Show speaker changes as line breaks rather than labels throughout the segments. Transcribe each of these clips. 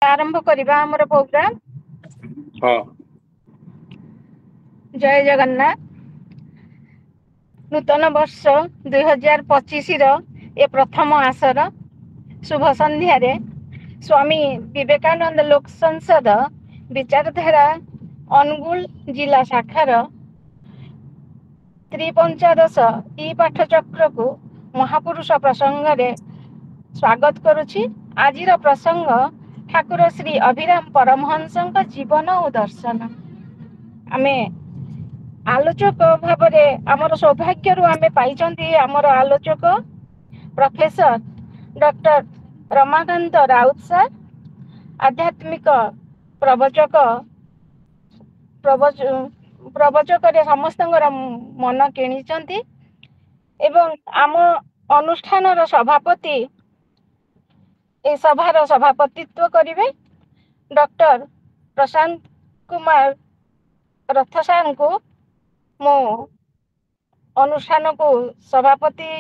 आरंभ करिबा हमर प्रोग्राम।
हाँ
जय जगन्नाथ। नूतन वर्ष 2025 ए प्रथम आसर शुभ संध्यार स्वामी विवेकानंद लोक संसद विचारधारा अनुगुल जिला शाखार त्रिपंचादश ई पाठचक्र को महापुरुष प्रसंग रे स्वागत करुछि। आजिर प्रसंग ठाकुर श्री अभिराम परमहंसଙ୍କ जीवन और दर्शन। आमे आलोचक भावरे आमर सौभाग्य रु आमे पाइचंती आमर आलोचक professor doctor Ramakant Raut sir, आध्यात्मिक प्रवचक प्रवचक रे समस्तंगर मन किणिचंती एवं आम अनुष्ठान सभापति ए सभार सभापतित्व करिवे डॉक्टर प्रशांत कुमार रथसार को मो अनुष्ठान को सभापति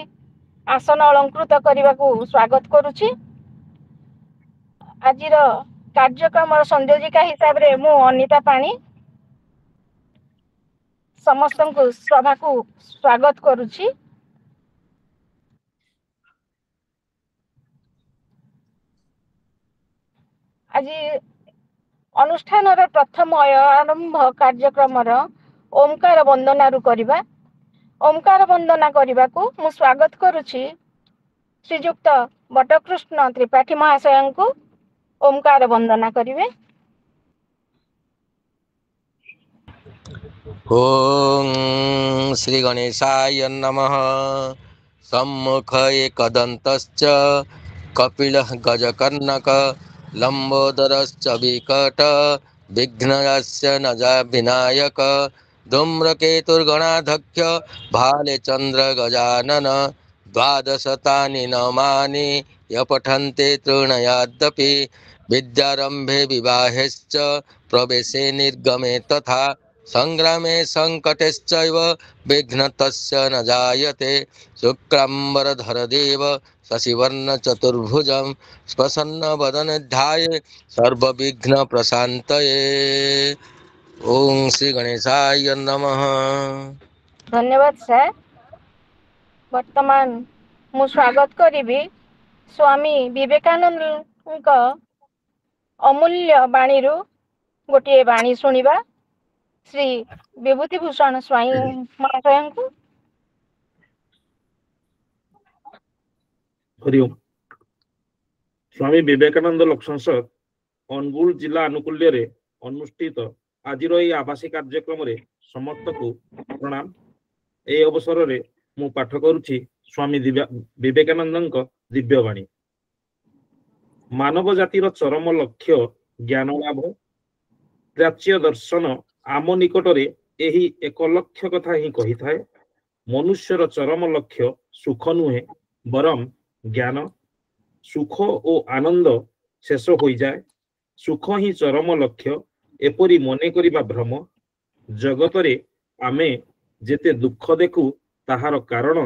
आसन अलंकृत करने को स्वागत करुछि। आजिर कार्यक्रम संयोजिका हिसाब रे मु अनिता पाणी समस्त को सभा को स्वागत करुछि। आज अनुष्ठान प्रथम आरंभ कार्यक्रम ओंकार वंदना रु करिबा। ओंकार वंदना करने को मु स्वागत करुछि श्रीजुक्त बटकृष्ण त्रिपाठी महाशय को ओंकार वंदना करिवे।
ओम श्री गणेशाय नमः। सम्मुख एकदन्तश्च कपिलः गजकर्णक लंबोदरश्च विकट विघ्नस्य नजा विनायक धूम्रकेतुर्गणाध्यक्ष भालचंद्र गजानन द्वादशतानि नामानि यपठन्ते तृणयाद्यपि विद्यारंभे विवाहेश्च प्रवेशे निर्गमे तथा संग्रामे संकटेश्चैव विघ्नतस्य न जायते। शुक्राम्बरधर देव शशिवर्ण चतुर्भुजं प्रसन्न वदन ध्याये सर्वविघ्न प्रशान्तये। ओम श्री गणेशाय नमः।
धन्यवाद सर। वर्तमान मु स्वागत करिबी स्वामी विवेकानंद अमूल्य बाणी रु गोटे बाणी सुनिबा श्री विभूतिभूषण स्वाई महाशय को।
हरिओम। स्वामी विवेकानंद लोक संसद अनुगुल जिला आनुकूल्य रे अनुष्ठित आजिर এই आवासी कार्यक्रम रे समस्त को प्रणाम। ए अवसर रे मु पाठ करूछि स्वामी विवेकानंद दिव्यवाणी। मानव जातिर चरम लक्ष्य ज्ञान लाभ। प्राच्य दर्शन आम निकटरे एही एक लक्ष्य कथा ही कही थाए। मनुष्यर चरम लक्ष्य सुख नुहे बरम ज्ञान। सुख और आनंद शेष हो जाए। सुख ही चरम लक्ष्य एपरी मने करिबा भ्रम। जगत रे आमे जेते दुख देखु ताहार कारण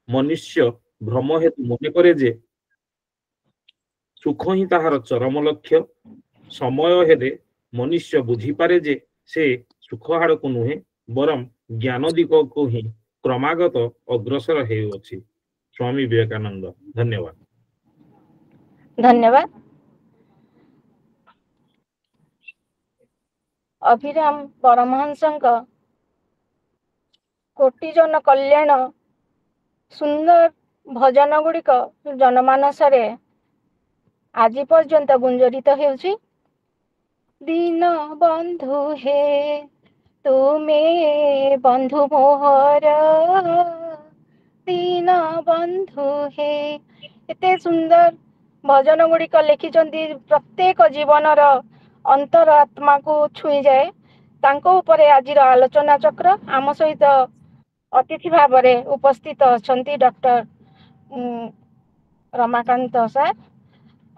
मनुष्य भ्रम हेतु मने करे जे सुख ही ताहार चरम लक्ष्य। समय हेले मनुष्य बुझी पारे जे से सुख हाड़ को नुहे बरम ज्ञान दिग को ही क्रमागत अग्रसर हेउछि। स्वामी विवेकानंद। धन्यवाद।
धन्यवाद। अभिराम परमहंसଙ୍କ कोटि जन कल्याण सुंदर भजन गुड़िक जनमानस रे आज पर्यंत गुंजरित हेउछि। दीन बंधु हे तुमे बंधु मोहर दीन बंधु हे। एते सुंदर भजन गुड़िक लिखिचंती प्रत्येक जीवनर अंतर आत्मा को छुई जाए। तांको उपरे आजिर आलोचना चक्र आम सहित अतिथि भाव में उपस्थित अछंती डॉक्टर रमाकांत सर।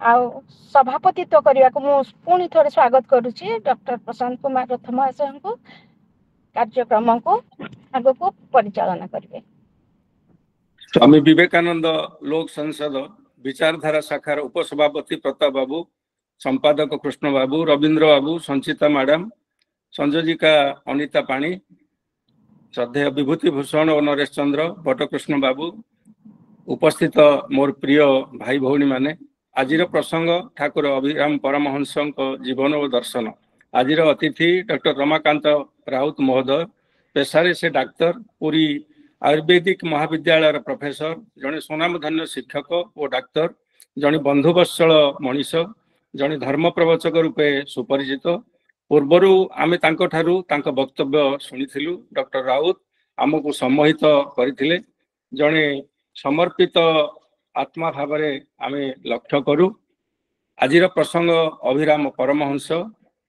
आउ सभापतित्व करने को मु पुणी थोड़े स्वागत करुछि डॉक्टर प्रशांत कुमार रथ महाशय को। कार्यक्रम को आगे को परिचालना करेंगे।
स्वामी विवेकानंद लोक संसद विचारधारा शाखार उपसभापति प्रताप बाबू, संपादक कृष्ण बाबू, रवींद्र बाबू, संचिता मैडम, संयोजिका अनिता पाणी, श्रद्धेय विभूति भूषण और नरेश चंद्र, बटकृष्ण बाबू, उपस्थित मोर प्रिय भाई भौणी माने, आजिर प्रसंग ठाकुर अभिराम परमहंस जीवन और दर्शन। आजिर अतिथि डॉक्टर रमाकांत राउत महोदय, पेशारे से डाक्तर, पुरी आयुर्वेदिक महाविद्यालय प्रोफेसर, जड़े सुनामधन्य शिक्षक और डाक्तर, जड़े बंधुवत्सल मनीष, जड़े धर्म प्रवचक रूपे सुपरिचित। पूर्वरु आमे तांको ठारू तांको वक्तव्य शुणिथिलु। डॉक्टर राउत आमको सम्मोहित करथिले। जड़े समर्पित आत्मा भावरे आमे लक्ष्य करू। आजिर प्रसंग अभिराम परमहंस।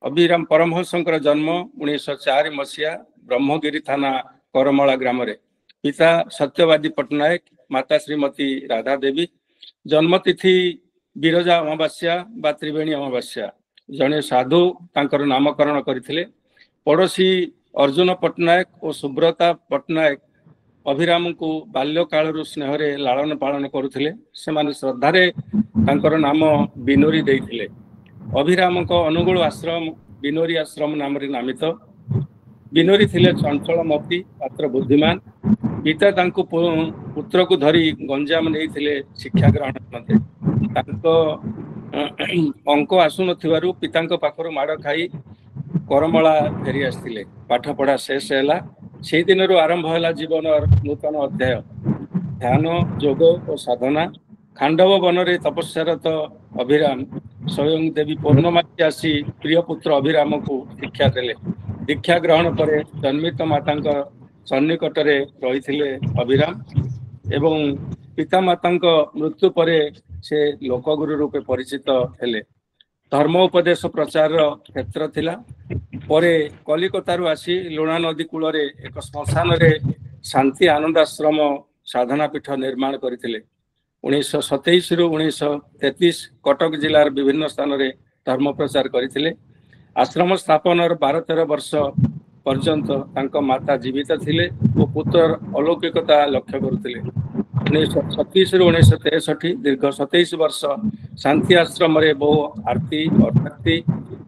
अभिराम परमहंसंकर जन्म 1904 मसीहा ब्रह्मगिरी थाना करमला ग्राम रे। पिता सत्यवादी पट्टनायक, माता श्रीमती राधा देवी। जन्मतिथि बिरजा अमावास्या बा त्रिवेणी अमावास्या। जड़े साधु तांकर नामकरण करथिले। पड़ोशी अर्जुन पट्टनायक और सुब्रता पट्टनायक अभिराम को बाल्य काल स्नेह लालन पालन करुथिले। सेमाने श्रद्धारे तांकर नाम बिनोरी देइथिले। अभिराम को अनुगुल आश्रम बिनोरी आश्रम नाम रे नामित। बिनोरी थिले चंचल मती पात्र बुद्धिमान। पिता तांको पुत्र को धरी गंजाम नहीं थिले शिक्षा ग्रहण करते। तांको अंक आसु नथिबारु पितांको पाखरु माड़ खाई करमला फेरी आसथिले। पाठ पढ़ा शेष हैला। से दिन आरंभ है जीवन नूतन अध्याय। ध्यान, योग और साधना। खांडव वन रे तपस्यारत अभिराम स्वयं देवी पूर्णमासी आसी प्रिय पुत्र अभिराम को शिक्षा देले। दीक्षा ग्रहण पर जन्मित माता सन्निकट रही अभिराम एवं पिता माता मृत्यु पर से लोकगुरु रूपे परिचित हेले। धर्म उपदेश प्रचार क्षेत्र थिला। परे कलिकतारू आसी लुणा नदी कूल एक श्मशान रे शांति आनंद आश्रम साधना पीठ निर्माण करथिले। 1927 रु 1933 कटक जिलार विभिन्न स्थान रे धर्म प्रचार करथिले। आश्रम स्थापन 12-13 वर्ष पर्यंत तांको माता जीवित थिले और पुत्र अलौकिकता लक्ष्य करुथिले। 1936 रु 1963 दीर्घ 27 वर्ष शांति आश्रम रे बहु आरती और भक्ति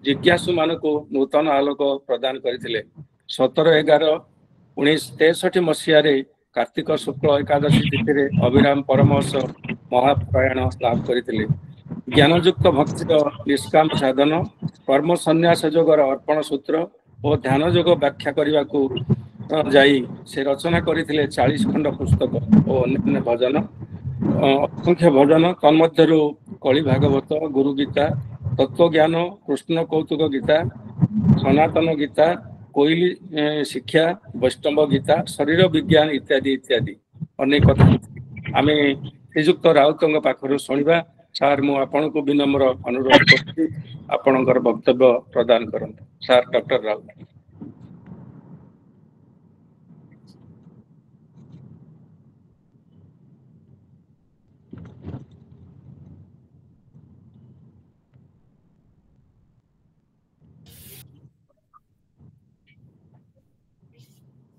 जिज्ञासु मान को नूतन आलोक प्रदान करथिले। 17/11/1963 मसीह कार्तिक शुक्ल एकादशी तिथि रे अभिराम परमहंस महाप्रयाण लाभ करथिले। ज्ञानयुक्त भक्ति निष्काम साधन, कर्म संन्यास योगर अर्पण सूत्र और ध्यान योग व्याख्या करने को जाई से रचना करथिले 40 खंड पुस्तक और अन्य भजन, असंख्य भजन। तन्मध्यरु कली भागवत, गुरु गीता, तत्व ज्ञान, कृष्ण कौतुक गीता, सनातन गीता, कोइली शिक्षा, वैष्णव गीता, शरीर विज्ञान इत्यादि इत्यादि अनेक कथा आमे श्रीजुक्त राउतଙ୍କ पाखरु सुनिबा। सार मु आपण को विनम्र अनुरोध करछि आपणकर वक्तव्य प्रदान करंतु। सार डॉक्टर राउत।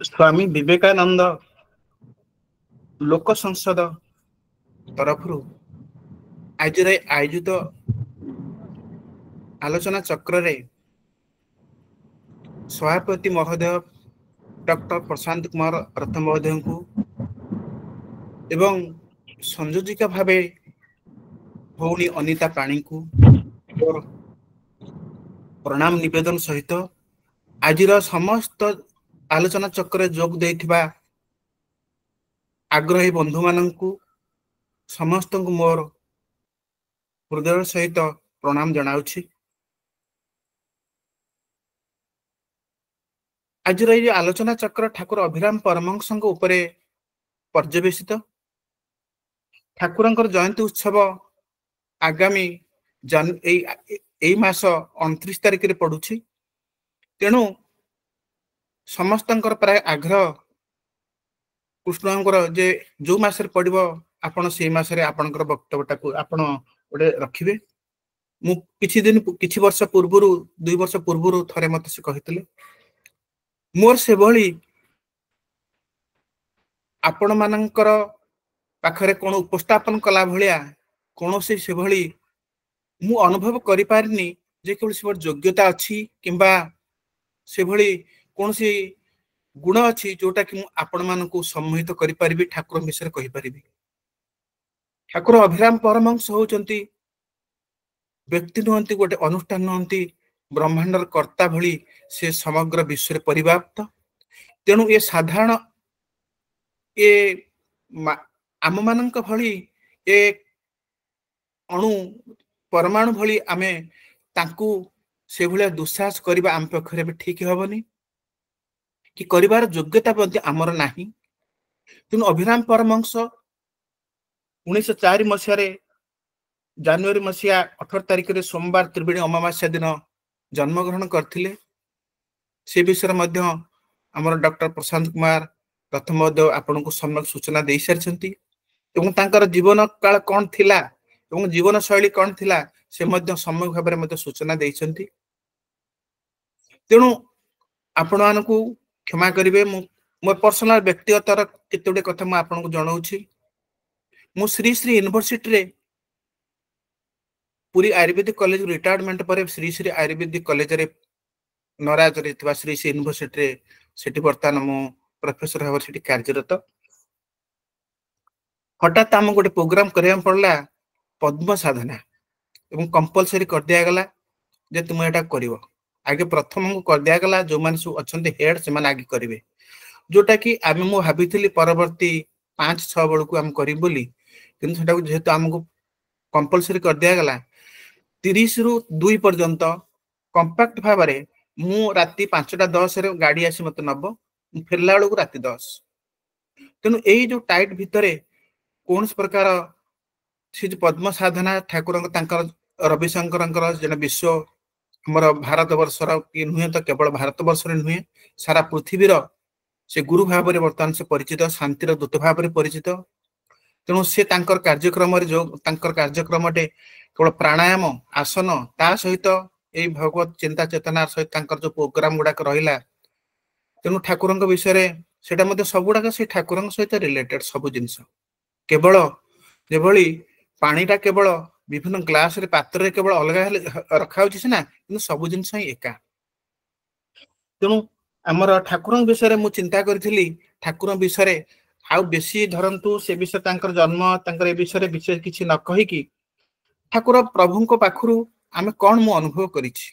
स्वामी विवेकानंद लोक संसद तरफ आज आयोजित आलोचना चक्र रे सभापति महोदय डॉक्टर प्रशांत कुमार रथ महोदय को एवं संयोजिका भावे भौणी अनिता पाणी को और प्रणाम निवेदन सहित आज समस्त आलोचना चक्र जोग देथिबा आग्रही बंधु माननकु समस्त को मोर हृदय सहित प्रणाम जनाउछि। आज आलोचना चक्र ठाकुर अभिराम परमहंस उपरे पर्यवेसित। ठाकुरंकर जयंती उत्सव आगामी मास 29 तारिख रे पड़ुछि। तेणु समस्तंकर प्राय आग्रह कृष्णंकर जे जो मासरे पड़िबो आपण से मासरे आपणकर वक्तव्यटा को आपण ओडे रखिबे। मु किछि वर्ष पूर्वरु 2 वर्ष पूर्वरु थरे मते से कहितले मोर से भली आपण मानकर पाखरे कोन उपस्थापन कला भलिया कोनोसी से भली ମୁଁ ଅନୁଭବ କରିପାରିନି ଯେ କେବଳ ସେ ଯୋଗ୍ୟତା ଅଛି କିମ୍ବା ସେଭଳି କୌଣସି ଗୁଣ ଅଛି ଯୋଉଟା କି ମୁଁ ଆପଣ ମାନଙ୍କୁ ସମ୍ମୋହିତ କରିପାରିବି ଠାକୁରଙ୍କ ବିଷୟରେ କହିପାରିବି। ଠାକୁର ଅଭିରାମ ପରମହଂସ ହଉଛନ୍ତି ବ୍ୟକ୍ତି ନୁହନ୍ତି, ଗୋଟେ ଅନୁଷ୍ଠାନ ନୁହନ୍ତି, ବ୍ରହ୍ମାଣ୍ଡର କର୍ତ୍ତା ଭଳି ସେ ସମଗ୍ର ବିଶ୍ୱରେ ପରିବ୍ୟାପ୍ତ। ତେଣୁ ଏ ସାଧାରଣ ଏ ଆମ ମାନଙ୍କ ଭଳି ଏ ଅଣୁ ପରମାଣୁ ଭଳି ଆମେ ତାଙ୍କୁ ସେଭଳିଆ ଦୁଃସାହସ କରିବା ଆମ ପକ୍ଷରେ ବି ଠିକ ହବନି, କି କରିବାର ଯୋଗ୍ୟତା ମଧ୍ୟ ଆମର ନାହିଁ। ତେଣୁ ଅଭିରାମ ପରମହଂସ 1904 ମସିହାରେ ଜାନୁଆରୀ ମସିହା 18 ତାରିଖରେ ସୋମବାର ତ୍ରିବେଣୀ ଅମାବାସ୍ୟା ଦିନ ଜନ୍ମଗ୍ରହଣ କରିଥିଲେ। ସେ ବିଷୟରେ ମଧ୍ୟ ଆମର ଡକ୍ଟର ପ୍ରଶାନ୍ତ କୁମାର ପ୍ରଥମ ଆପଣଙ୍କୁ ସମ୍ୟକ ସୂଚନା ଦେଇ ସାରିଛନ୍ତି ଏବଂ ତାଙ୍କର ଜୀବନ କାଳ କଣ ଥିଲା ଏବଂ ଜୀବନ ଶୈଳୀ କଣ ଥିଲା ସେ ମଧ୍ୟ ସମ୍ୟକ ଭାବରେ ମଧ୍ୟ ସୂଚନା ଦେଇଛନ୍ତି। ତେଣୁ ଆପଣ ମାନଙ୍କୁ କ୍ଷମା କରିବେ, ମୁଁ ମୋ ପର୍ସନାଲ ବ୍ୟକ୍ତିଗତର କେତୋଟି କଥା ମୁଁ ଆପଣଙ୍କୁ ଜଣାଉଛି। ମୁଁ ଶ୍ରୀ ଶ୍ରୀ ୟୁନିଭର୍ସିଟିରେ ପୁରୀ ଆୟୁର୍ବେଦିକ କଲେଜ ରିଟାୟାରମେଣ୍ଟ ପରେ ଶ୍ରୀ ଶ୍ରୀ ଆୟୁର୍ବେଦିକ କଲେଜରେ ନରାଜରେ ଥିବା ଶ୍ରୀ ଶ୍ରୀ ୟୁନିଭର୍ସିଟିରେ ସେଠି ବର୍ତ୍ତମାନ ମୁଁ ପ୍ରଫେସର ଭାବରେ ସେଠି କାର୍ଯ୍ୟରତ। ହଠାତ୍ ଆମକୁ ଗୋଟେ ପ୍ରୋଗ୍ରାମ କରିବାକୁ ପଡିଲା ପଦ୍ମ ସାଧନା ଏବଂ କମ୍ପଲସରି କରିଦିଆଗଲା ଯେ ତୁମେ ଏଟା କରିବ। ଆଗେ ପ୍ରଥମକୁ କରିଦିଆଗଲା ଯୋଉମାନେ ସବୁ ଅଛନ୍ତି ହେଡ୍ ସେମାନେ ଆଗେ କରିବେ, ଯୋଉଟା କି ମୁଁ ଭାବିଥିଲି ପରବର୍ତ୍ତୀ 5-6 ବେଳକୁ ଆମେ କରିବୁ ବୋଲି, କିନ୍ତୁ ସେଟାକୁ ଯେହେତୁ ଆମକୁ କମ୍ପଲସରି କରିଦିଆଗଲା 30 ରୁ 2 ପର୍ଯ୍ୟନ୍ତ କମ୍ପାକ୍ଟ ଭାବରେ ମୁଁ ରାତି 5ଟା 10ରେ ଗାଡି ଆସି ମତେ ନବ, ମୁଁ ଫେରିଲା ବେଳକୁ ରାତି 10। ତେଣୁ ଏଇ ଯୋଉ ଟାଇଟ୍ ଭିତରେ କୌଣସି ପ୍ରକାର ସେ ଯୋଉ ପଦ୍ମ ସାଧନା ଠାକୁରଙ୍କ ତାଙ୍କର ରବିଶଙ୍କରଙ୍କର ଜଣେ ବିଶ୍ୱ ଆମର ଭାରତ ବର୍ଷର କି ନୁହେଁ ତ କେବଳ ଭାରତ ବର୍ଷରେ ନୁହେଁ ସାରା ପୃଥିବୀର ସେ ଗୁରୁ ଭାବରେ ବର୍ତ୍ତମାନ ସେ ପରିଚିତ, ଶାନ୍ତିର ଦୂତ ଭାବରେ ପରିଚିତ। ତେଣୁ ସେ ତାଙ୍କର କାର୍ଯ୍ୟକ୍ରମରେ ଯୋଉ ତାଙ୍କର କାର୍ଯ୍ୟକ୍ରମଟେ କେବଳ ପ୍ରାଣାୟାମ ଆସନ ତା ସହିତ ଏଇ ଭଗବତ ଚିନ୍ତା ଚେତନାର ସହିତ ତାଙ୍କର ଯୋଉ ପ୍ରୋଗ୍ରାମ ଗୁଡାକ ରହିଲା, ତେଣୁ ଠାକୁରଙ୍କ ବିଷୟରେ ସେଟା ମଧ୍ୟ ସବୁଗୁଡାକ ସେ ଠାକୁରଙ୍କ ସହିତ ରିଲେଟେଡ ସବୁ ଜିନିଷ। କେବଳ ଯେଭଳି ପାଣିଟା କେବଳ ବିଭିନ୍ନ ଗ୍ଲାସରେ ପାତ୍ରରେ କେବଳ ଅଲଗା ହେଲେ ରଖାହଉଛି ସିନା, କିନ୍ତୁ ସବୁ ଜିନିଷ ହିଁ ଏକା। ତେଣୁ ଆମର ଠାକୁରଙ୍କ ବିଷୟରେ ମୁଁ ଚିନ୍ତା କରିଥିଲି, ଠାକୁରଙ୍କ ବିଷୟରେ ଆଉ ବେଶୀ ଧରନ୍ତୁ ସେ ବିଷୟରେ ତାଙ୍କର ଜନ୍ମ ତାଙ୍କର ଏ ବିଷୟରେ ବିଶେଷ କିଛି ନ କହିକି ଠାକୁର ପ୍ରଭୁଙ୍କ ପାଖରୁ ଆମେ କଣ ମୁଁ ଅନୁଭବ କରିଛି,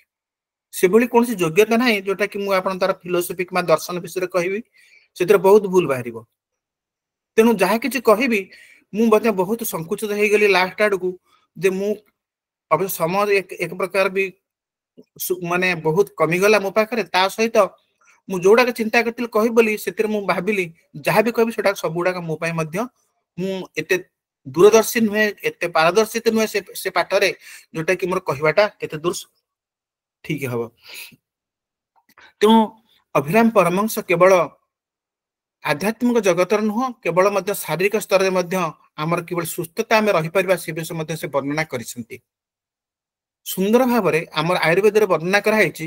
ସେଭଳି କୌଣସି ଯୋଗ୍ୟତା ନାହିଁ ଯୋଉଟା କି ମୁଁ ଆପଣ ତାର ଫିଲୋସଫି କିମ୍ବା ଦର୍ଶନ ବିଷୟରେ କହିବି, ସେଥିରେ ବହୁତ ଭୁଲ ବାହାରିବ। ତେଣୁ ଯାହା କିଛି କହିବି ମୁଁ ମଧ୍ୟ ବହୁତ ସଂକୁଚିତ ହେଇଗଲି ଲାଷ୍ଟ ଆଡକୁ, ଯେ ମୁଁ ଅବଶ୍ୟ ସମୟ ଏକ ପ୍ରକାର ବି ମାନେ ବହୁତ କମିଗଲା ମୋ ପାଖରେ। ତା ସହିତ ମୁଁ ଯୋଉଟାକ ଚିନ୍ତା କରିଥିଲି କହିବି ବୋଲି ସେଥିରେ ମୁଁ ଭାବିଲି ଯାହା ବି କହିବି ସେଟା ସବୁଗୁଡାକ ମୋ ପାଇଁ ମଧ୍ୟ ମୁଁ ଏତେ ଦୂରଦର୍ଶୀ ନୁହେଁ, ଏତେ ପାରଦର୍ଶିତ ନୁହେଁ ସେ ପାଠରେ ଯୋଉଟା କି ମୋର କହିବାଟା କେତେ ଦୂର ଠିକ ହବ। ତେଣୁ ଅଭିରାମ ପରମହଂସ କେବଳ ଆଧ୍ୟାତ୍ମିକ ଜଗତର ନୁହଁ, କେବଳ ମଧ୍ୟ ଶାରୀରିକ ସ୍ତରରେ ମଧ୍ୟ ଆମର କିଭଳି ସୁସ୍ଥତା ଆମେ ରହିପାରିବା ସେ ବିଷୟ ମଧ୍ୟ ସେ ବର୍ଣ୍ଣନା କରିଛନ୍ତି। ସୁନ୍ଦର ଭାବରେ ଆମର ଆୟୁର୍ବେଦରେ ବର୍ଣ୍ଣନା କରାଯାଇଛି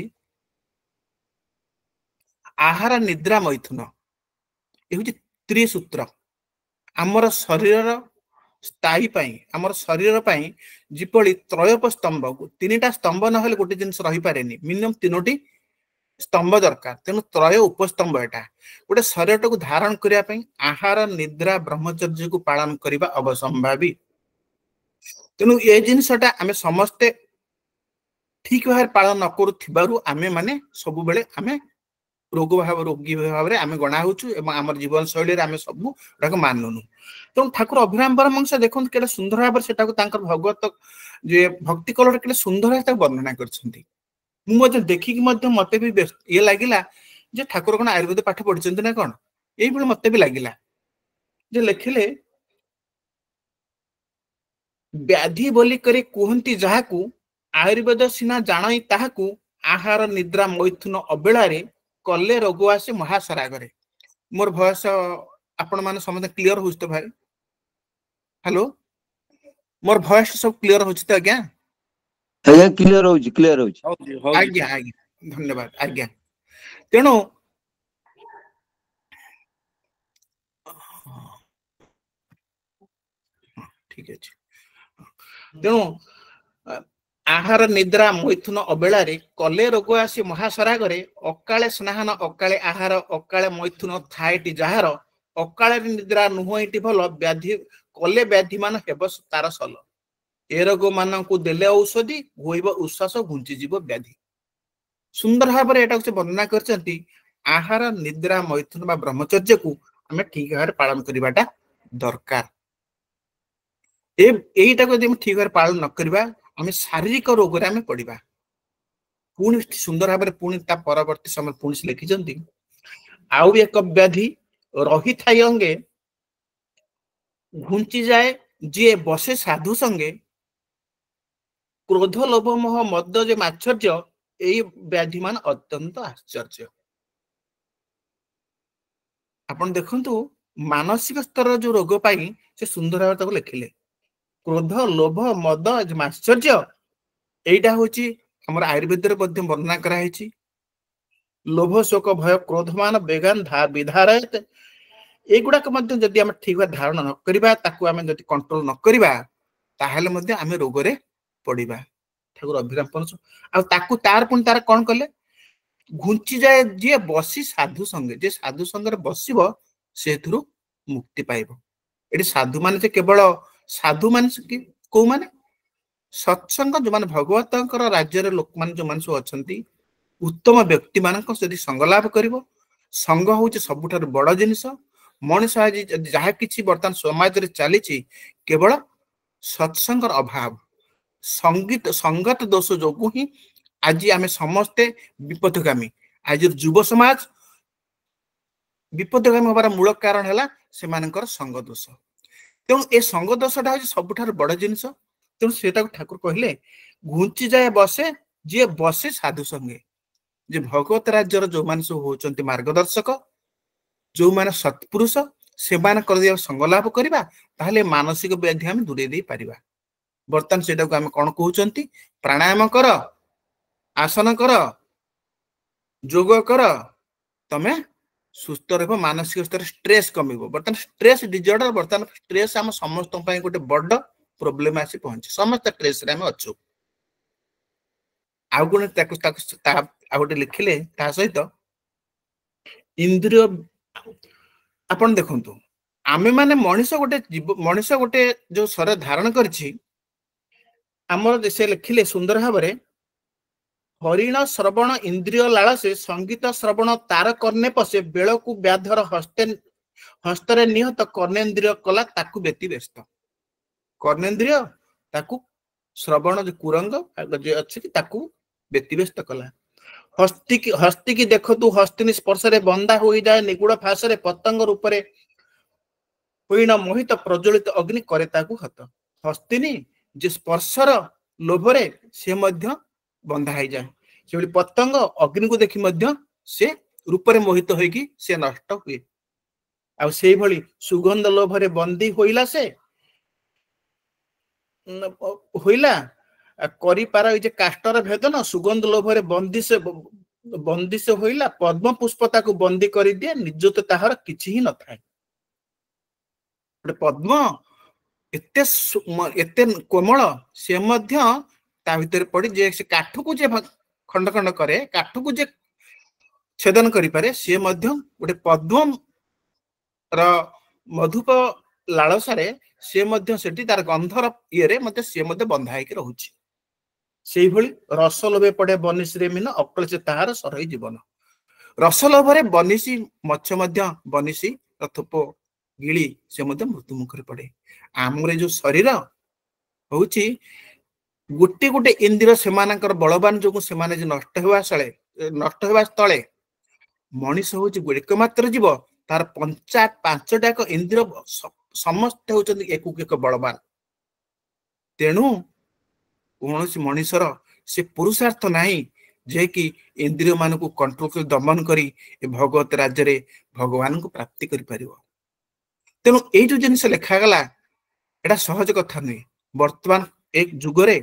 ଆହାର ନିଦ୍ରା ମୈଥୁନ, ଏ ହଉଛି ତ୍ରିସୂତ୍ର ଆମର ଶରୀରର ସ୍ଥାୟୀ ପାଇଁ, ଆମର ଶରୀର ପାଇଁ ଯେପରି ତ୍ରୟୋପ ସ୍ତମ୍ଭକୁ 3ଟା ସ୍ତମ୍ଭ ନହେଲେ ଗୋଟେ ଜିନିଷ ରହିପାରେନି, ମିନିମମ୍ 3ଟି ସ୍ତମ୍ଭ ଦରକାର। ତେଣୁ ତ୍ରୟ ଉପସ୍ତମ୍ଭ ଏଟା ଗୋଟେ ଶରୀରଟାକୁ ଧାରଣ କରିବା ପାଇଁ ଆହାର ନିଦ୍ରା ବ୍ରହ୍ମଚର୍ଯ୍ୟକୁ ପାଳନ କରିବା ଅବସମ୍ଭାବୀ। ତେଣୁ ଏ ଜିନିଷଟା ଆମେ ସମସ୍ତେ ଠିକ ଭାବରେ ପାଳନ ନ କରୁଥିବାରୁ ଆମେ ମାନେ ସବୁବେଳେ ଆମେ ରୋଗୀ ଭାବରେ ଆମେ ଗଣା ହଉଛୁ ଏବଂ ଆମର ଜୀବନ ଶୈଳୀରେ ଆମେ ସବୁ ଗୁଡାକ ମାନୁନୁ। ତେଣୁ ଠାକୁର ଅଭିରାମ ପରମହଂସ ଦେଖନ୍ତୁ କେତେ ସୁନ୍ଦର ଭାବରେ ସେଟାକୁ ତାଙ୍କର ଭଗବତ ଯେ ଭକ୍ତି କଲରେ କେତେ ସୁନ୍ଦର ଭାବେ ତାକୁ ବର୍ଣ୍ଣନା କରିଛନ୍ତି। ମୁଁ ମଧ୍ୟ ଦେଖିକି ମଧ୍ୟ ମତେ ବି ଇଏ ଲାଗିଲା ଯେ ଠାକୁର କଣ ଆୟୁର୍ବେଦ ପାଠ ପଢିଛନ୍ତି ନା କଣ, ଏଇଭଳି ମତେ ବି ଲାଗିଲା। ଯେ ଲେଖିଲେ ବ୍ୟାଧି ବୋଲି କରି କୁହନ୍ତି ଯାହାକୁ, ଆୟୁର୍ବେଦ ସିନା ଜାଣଇ ତାହାକୁ, ଆହାର ନିଦ୍ରା ମୈଥୁନ ଅବେଳାରେ କଲେ ରୋଗ ଆସେ ମହାସରାଗରେ। ମୋର ଭୟସ ଆପଣ ମାନେ ସମସ୍ତେ କ୍ଲିୟର ହଉଛି ତ ଭାଇ? ହ୍ୟାଲୋ, ମୋର ଭଏସ ସବୁ କ୍ଲିୟର ହଉଛି ତ ଆଜ୍ଞା?
ଆଜ୍ଞା କ୍ଲିୟର ହଉଛି, କ୍ଲିୟର ହଉଛି।
ଆଜ୍ଞା ଆଜ୍ଞା, ଧନ୍ୟବାଦ ଆଜ୍ଞା। ତେଣୁ ଠିକ ଅଛି। ତେଣୁ ଆହାର ନିଦ୍ରା ମୈଥୁନ ଅବେଳାରେ କଲେ ରୋଗ ଆସି ମହାସରାଗରେ ଅକାଳେ ସ୍ନାହାନ ଅକାଳେ ଆହାର ଅକାଳେ ମୈଥୁନ ଥାଏଟି ଯାହାର ଅକାଳେ ନିଦ୍ରା ନୁହଁ ଏଠି ଭଲ ବ୍ୟାଧି କଲେ ବ୍ୟାଧି ମାନ ହେବ ତାର ସଲ ଏ ରୋଗ ମାନଙ୍କୁ ଦେଲେ ଔଷଧି ହୋଇବ ଉଶ୍ୱାସ ଘୁଞ୍ଚିଯିବ ବ୍ୟାଧି। ସୁନ୍ଦର ଭାବରେ ଏଟାକୁ ସେ ବର୍ଣ୍ଣନା କରିଛନ୍ତି। ଆହାର ନିଦ୍ରା ମୈଥୁନ ବା ବ୍ରହ୍ମଚର୍ଯ୍ୟକୁ ଆମେ ଠିକ ଭାବରେ ପାଳନ କରିବାଟା ଦରକାର। এইটাକୁ ଯଦି ଆମେ ଠିକ ଭାବରେ ପାଳନ ନ କରିବା ଆମେ ଶାରୀରିକ ରୋଗରେ ଆମେ ପଡିବା। ପୁଣି ସୁନ୍ଦର ଭାବରେ ପୁଣି ତା ପରବର୍ତ୍ତୀ ସମୟ ପୁଣି ସେ ଲେଖିଛନ୍ତି ଆଉ ଏକ ବ୍ୟାଧି ରହିଥାଇ ଅଙ୍ଗେ ଘୁଞ୍ଚି ଯାଏ ଯିଏ ବସେ ସାଧୁ ସଙ୍ଗେ କ୍ରୋଧ ଲୋଭ ମୋହ ମଦ ଯେ ମାଶ୍ଚର୍ଯ୍ୟ ଏଇ ବ୍ୟାଧି ମାନ ଅତ୍ୟନ୍ତ ଆଶ୍ଚର୍ଯ୍ୟ। ଆପଣ ଦେଖନ୍ତୁ ମାନସିକ ସ୍ତରର ଯୋଉ ରୋଗ ପାଇଁ ସେ ସୁନ୍ଦର ଭାବରେ ତାକୁ ଲେଖିଲେ। କ୍ରୋଧ ଲୋଭ ମଦ ମାଶ୍ଚର୍ଯ୍ୟ এইটা হচ্ছে আমার আয়ুর্বেদରେ ମଧ୍ୟ ବର୍ଣ୍ଣନା କରାହେଇଛି। ଲୋଭ ଶୋକ ଭୟ କ୍ରୋଧମାନ ବେଗାନ ବିଧାରୟତ ଏଗୁଡାକ ମଧ୍ୟ ଯଦି ଆମେ ଠିକ ଭାବେ ଧାରଣ ନ କରିବା ତାକୁ ଆମେ ଯଦି କଣ୍ଟ୍ରୋଲ ନ କରିବା ତାହେଲେ ମଧ୍ୟ ଆମେ ରୋଗରେ ପଡିବା। ଠାକୁର ଅଭିରାମ ପରଶ ଆଉ ତାକୁ ତାର ପୁଣି ତାର କଣ କଲେ ଘୁଞ୍ଚି ଯାଏ ଯିଏ ବସି ସାଧୁ ସଙ୍ଗେ ଯେ ସାଧୁ ସଙ୍ଗରେ ବସିବ ସେଥିରୁ ମୁକ୍ତି ପାଇବ। ଏଠି ସାଧୁ ମାନେ ଯେ କେବଳ ସାଧୁ ମାନେ କୋଉମାନେ ସତ୍ସଙ୍ଗ ଯୋଉମାନେ ଭଗବତଙ୍କର ରାଜ୍ୟରେ ଲୋକମାନେ ଯୋଉମାନେ ସବୁ ଅଛନ୍ତି ଉତ୍ତମ ବ୍ୟକ୍ତି ମାନଙ୍କ ଯଦି ସଙ୍ଗ ଲାଭ କରିବ। ସଙ୍ଗ ହଉଛି ସବୁଠାରୁ ବଡ ଜିନିଷ। ମଣିଷ ଆଜି ଯାହା କିଛି ବର୍ତ୍ତମାନ ସମାଜରେ ଚାଲିଛି କେବଳ ସତ୍ସଙ୍ଗର ଅଭାବ ସଙ୍ଗତ ଦୋଷ ଯୋଗୁ ହିଁ ଆଜି ଆମେ ସମସ୍ତେ ବିପଥଗାମୀ। ଆଜିର ଯୁବ ସମାଜ ବିପଦଗାମୀ ହବାର ମୂଳ କାରଣ ହେଲା ସେମାନଙ୍କର ସଙ୍ଗ ଦୋଷ। ତେଣୁ ଏ ସଙ୍ଗ ଦୋଷଟା ହଉଛି ସବୁଠାରୁ ବଡ ଜିନିଷ। ତେଣୁ ସେଟାକୁ ଠାକୁର କହିଲେ ଘୁଞ୍ଚି ଯାଏ ବସେ ଯିଏ ବସେ ସାଧୁ ସଙ୍ଗେ ଯେ ଭଗବତ ରାଜ୍ୟର ଯୋଉମାନେ ସବୁ ହଉଛନ୍ତି ମାର୍ଗଦର୍ଶକ ଯୋଉମାନେ ସତ୍ପୁରୁଷ ସେମାନଙ୍କର ଯଦି ସଙ୍ଗ ଲାଭ କରିବା ତାହେଲେ ମାନସିକ ବ୍ୟାଧି ଆମେ ଦୂରେଇ ଦେଇ ପାରିବା। ବର୍ତ୍ତମାନ ସେଟାକୁ ଆମେ କଣ କହୁଛନ୍ତି ପ୍ରାଣାୟାମ କର ଆସନ କର ଯୋଗ କର ତମେ ସୁସ୍ଥ ରହିବ ମାନସିକ ସ୍ତରରେ ଷ୍ଟ୍ରେସ୍ କମିବ। ବର୍ତ୍ତମାନ ଷ୍ଟ୍ରେସ୍ ଡିଜର୍ଡର ବର୍ତ୍ତମାନ ଷ୍ଟ୍ରେସ୍ ଆମ ସମସ୍ତଙ୍କ ପାଇଁ ଗୋଟେ ବଡ ପ୍ରୋବ୍ଲେମ ଆସି ପହଞ୍ଚି ସମସ୍ତେ ଷ୍ଟ୍ରେସରେ ଆମେ ଅଛୁ। ଆଉ ଗୋଟେ ଆଉ ଗୋଟେ ଲେଖିଲେ ତା ସହିତ ଇନ୍ଦ୍ରିୟ ଆପଣ ଦେଖନ୍ତୁ ଆମେ ମାନେ ମଣିଷ ଗୋଟେ ଯୋଉ ଶରୀର ଧାରଣ କରିଛି ଆମର ସେ ଲେଖିଲେ ସୁନ୍ଦର ଭାବରେ ହରିଣ ଶ୍ରବଣ ଇନ୍ଦ୍ରିୟ ଲାଳସେ ସଙ୍ଗୀତ ଶ୍ରବଣ ତାର କର୍ଣ୍ଣେ ପଶେ ବେଳକୁ ବ୍ୟାଧର ହସ୍ତରେ ନିହତ କର୍ଣ୍ଣେନ୍ଦ୍ରିୟ କଲା ତାକୁ ବ୍ୟତିବ୍ୟସ୍ତ। କର୍ଣ୍ଣେନ୍ଦ୍ରିୟ ତାକୁ ଶ୍ରବଣ ଯୋଉ କୁରଙ୍ଗ ଅଛି ତାକୁ ବ୍ୟତିବ୍ୟସ୍ତ କଲା। ହସ୍ତିକି ଦେଖନ୍ତୁ ହସ୍ତିନୀ ସ୍ପର୍ଶରେ ବନ୍ଧା ହୋଇଯାଏ ନିଗୁଡ ଫାଶରେ ପତଙ୍ଗ ରୂପରେ ହରିଣ ମୋହିତ ପ୍ରଜ୍ୱଳିତ ଅଗ୍ନି କରେ ତାକୁ ହତ। ହସ୍ତିନୀ ଯେ ସ୍ପର୍ଶର ଲୋଭରେ ସେ ମଧ୍ୟ ବନ୍ଧା ହେଇଯାଏ। ସେଭଳି ପତଙ୍ଗ ଅଗ୍ନିକୁ ଦେଖି ମଧ୍ୟ ସେ ରୂପରେ ମୋହିତ ହୋଇକି ସେ ନଷ୍ଟ ହୁଏ। ଆଉ ସେଇଭଳି ସୁଗନ୍ଧ ଲୋଭରେ ବନ୍ଦୀ ହୋଇଲା ସେ ହୋଇଲା କରିପାର ଏଇ ଯେ କାଷ୍ଟର ଭେଦନ ସୁଗନ୍ଧ ଲୋଭରେ ବନ୍ଦିଶ ହୋଇଲା ପଦ୍ମ ପୁଷ୍ପ ତାକୁ ବନ୍ଦୀ କରିଦିଏ ନିଜ ତ ତାହାର କିଛି ହିଁ ନଥାଏ। ଗୋଟେ ପଦ୍ମ ଏତେ କୋମଳ ସେ ମଧ୍ୟ ତା ଭିତରେ ପଡି ଯେ ସେ କାଠକୁ ଯେ ଖଣ୍ଡ ଖଣ୍ଡ କରେ କାଠକୁ ଯେ ଛେଦନ କରିପାରେ ସିଏ ମଧ୍ୟ ଗୋଟେ ପଦ୍ମ ର ମଧୁପ ଲାଳସାରେ ସିଏ ମଧ୍ୟ ସେଠି ତାର ଗନ୍ଧର ଇଏରେ ମଧ୍ୟ ସିଏ ମଧ୍ୟ ବନ୍ଧା ହେଇକି ରହୁଛି। ସେଇଭଳି ରସ ଲୋଭେ ପଡେ ବନିଶୀରେ ମିନ ଅକଳଚେ ତାହାର ସରଇ ଜୀବନ। ରସ ଲୋଭରେ ବନିଶୀ ମତ୍ସ୍ୟ ମଧ୍ୟ ବନିଶୀ ଥୋପ ଗିଳି ସେ ମଧ୍ୟ ମୃତ୍ୟୁ ମୁଖରେ ପଡେ। ଆମର ଏ ଯୋଉ ଶରୀର ହଉଛି ଗୋଟେ ଗୋଟେ ଇନ୍ଦ୍ରିୟ ସେମାନଙ୍କର ବଳବାନ ଯୋଗୁଁ ସେମାନେ ନଷ୍ଟ ହେବା ସ୍ଥଳେ ମଣିଷ ହଉଛି ଏକମାତ୍ର ଜୀବ ତାର ପାଞ୍ଚଟାକ ଇନ୍ଦ୍ରିୟ ସମସ୍ତେ ହଉଛନ୍ତି ଏକ ବଳବାନ। ତେଣୁ କୌଣସି ମଣିଷର ସେ ପୁରୁଷାର୍ଥ ନାହିଁ ଯେ କି ଇନ୍ଦ୍ରିୟ ମାନଙ୍କୁ କଣ୍ଟ୍ରୋଲ କରି ଦମନ କରି ଏ ଭଗବତ ରାଜ୍ୟରେ ଭଗବାନଙ୍କୁ ପ୍ରାପ୍ତି କରିପାରିବ। ତେଣୁ ଏଇ ଯୋଉ ଜିନିଷ ଲେଖାଗଲା ଏଟା ସହଜ କଥା ନୁହେଁ। ବର୍ତ୍ତମାନ ଏ ଯୁଗରେ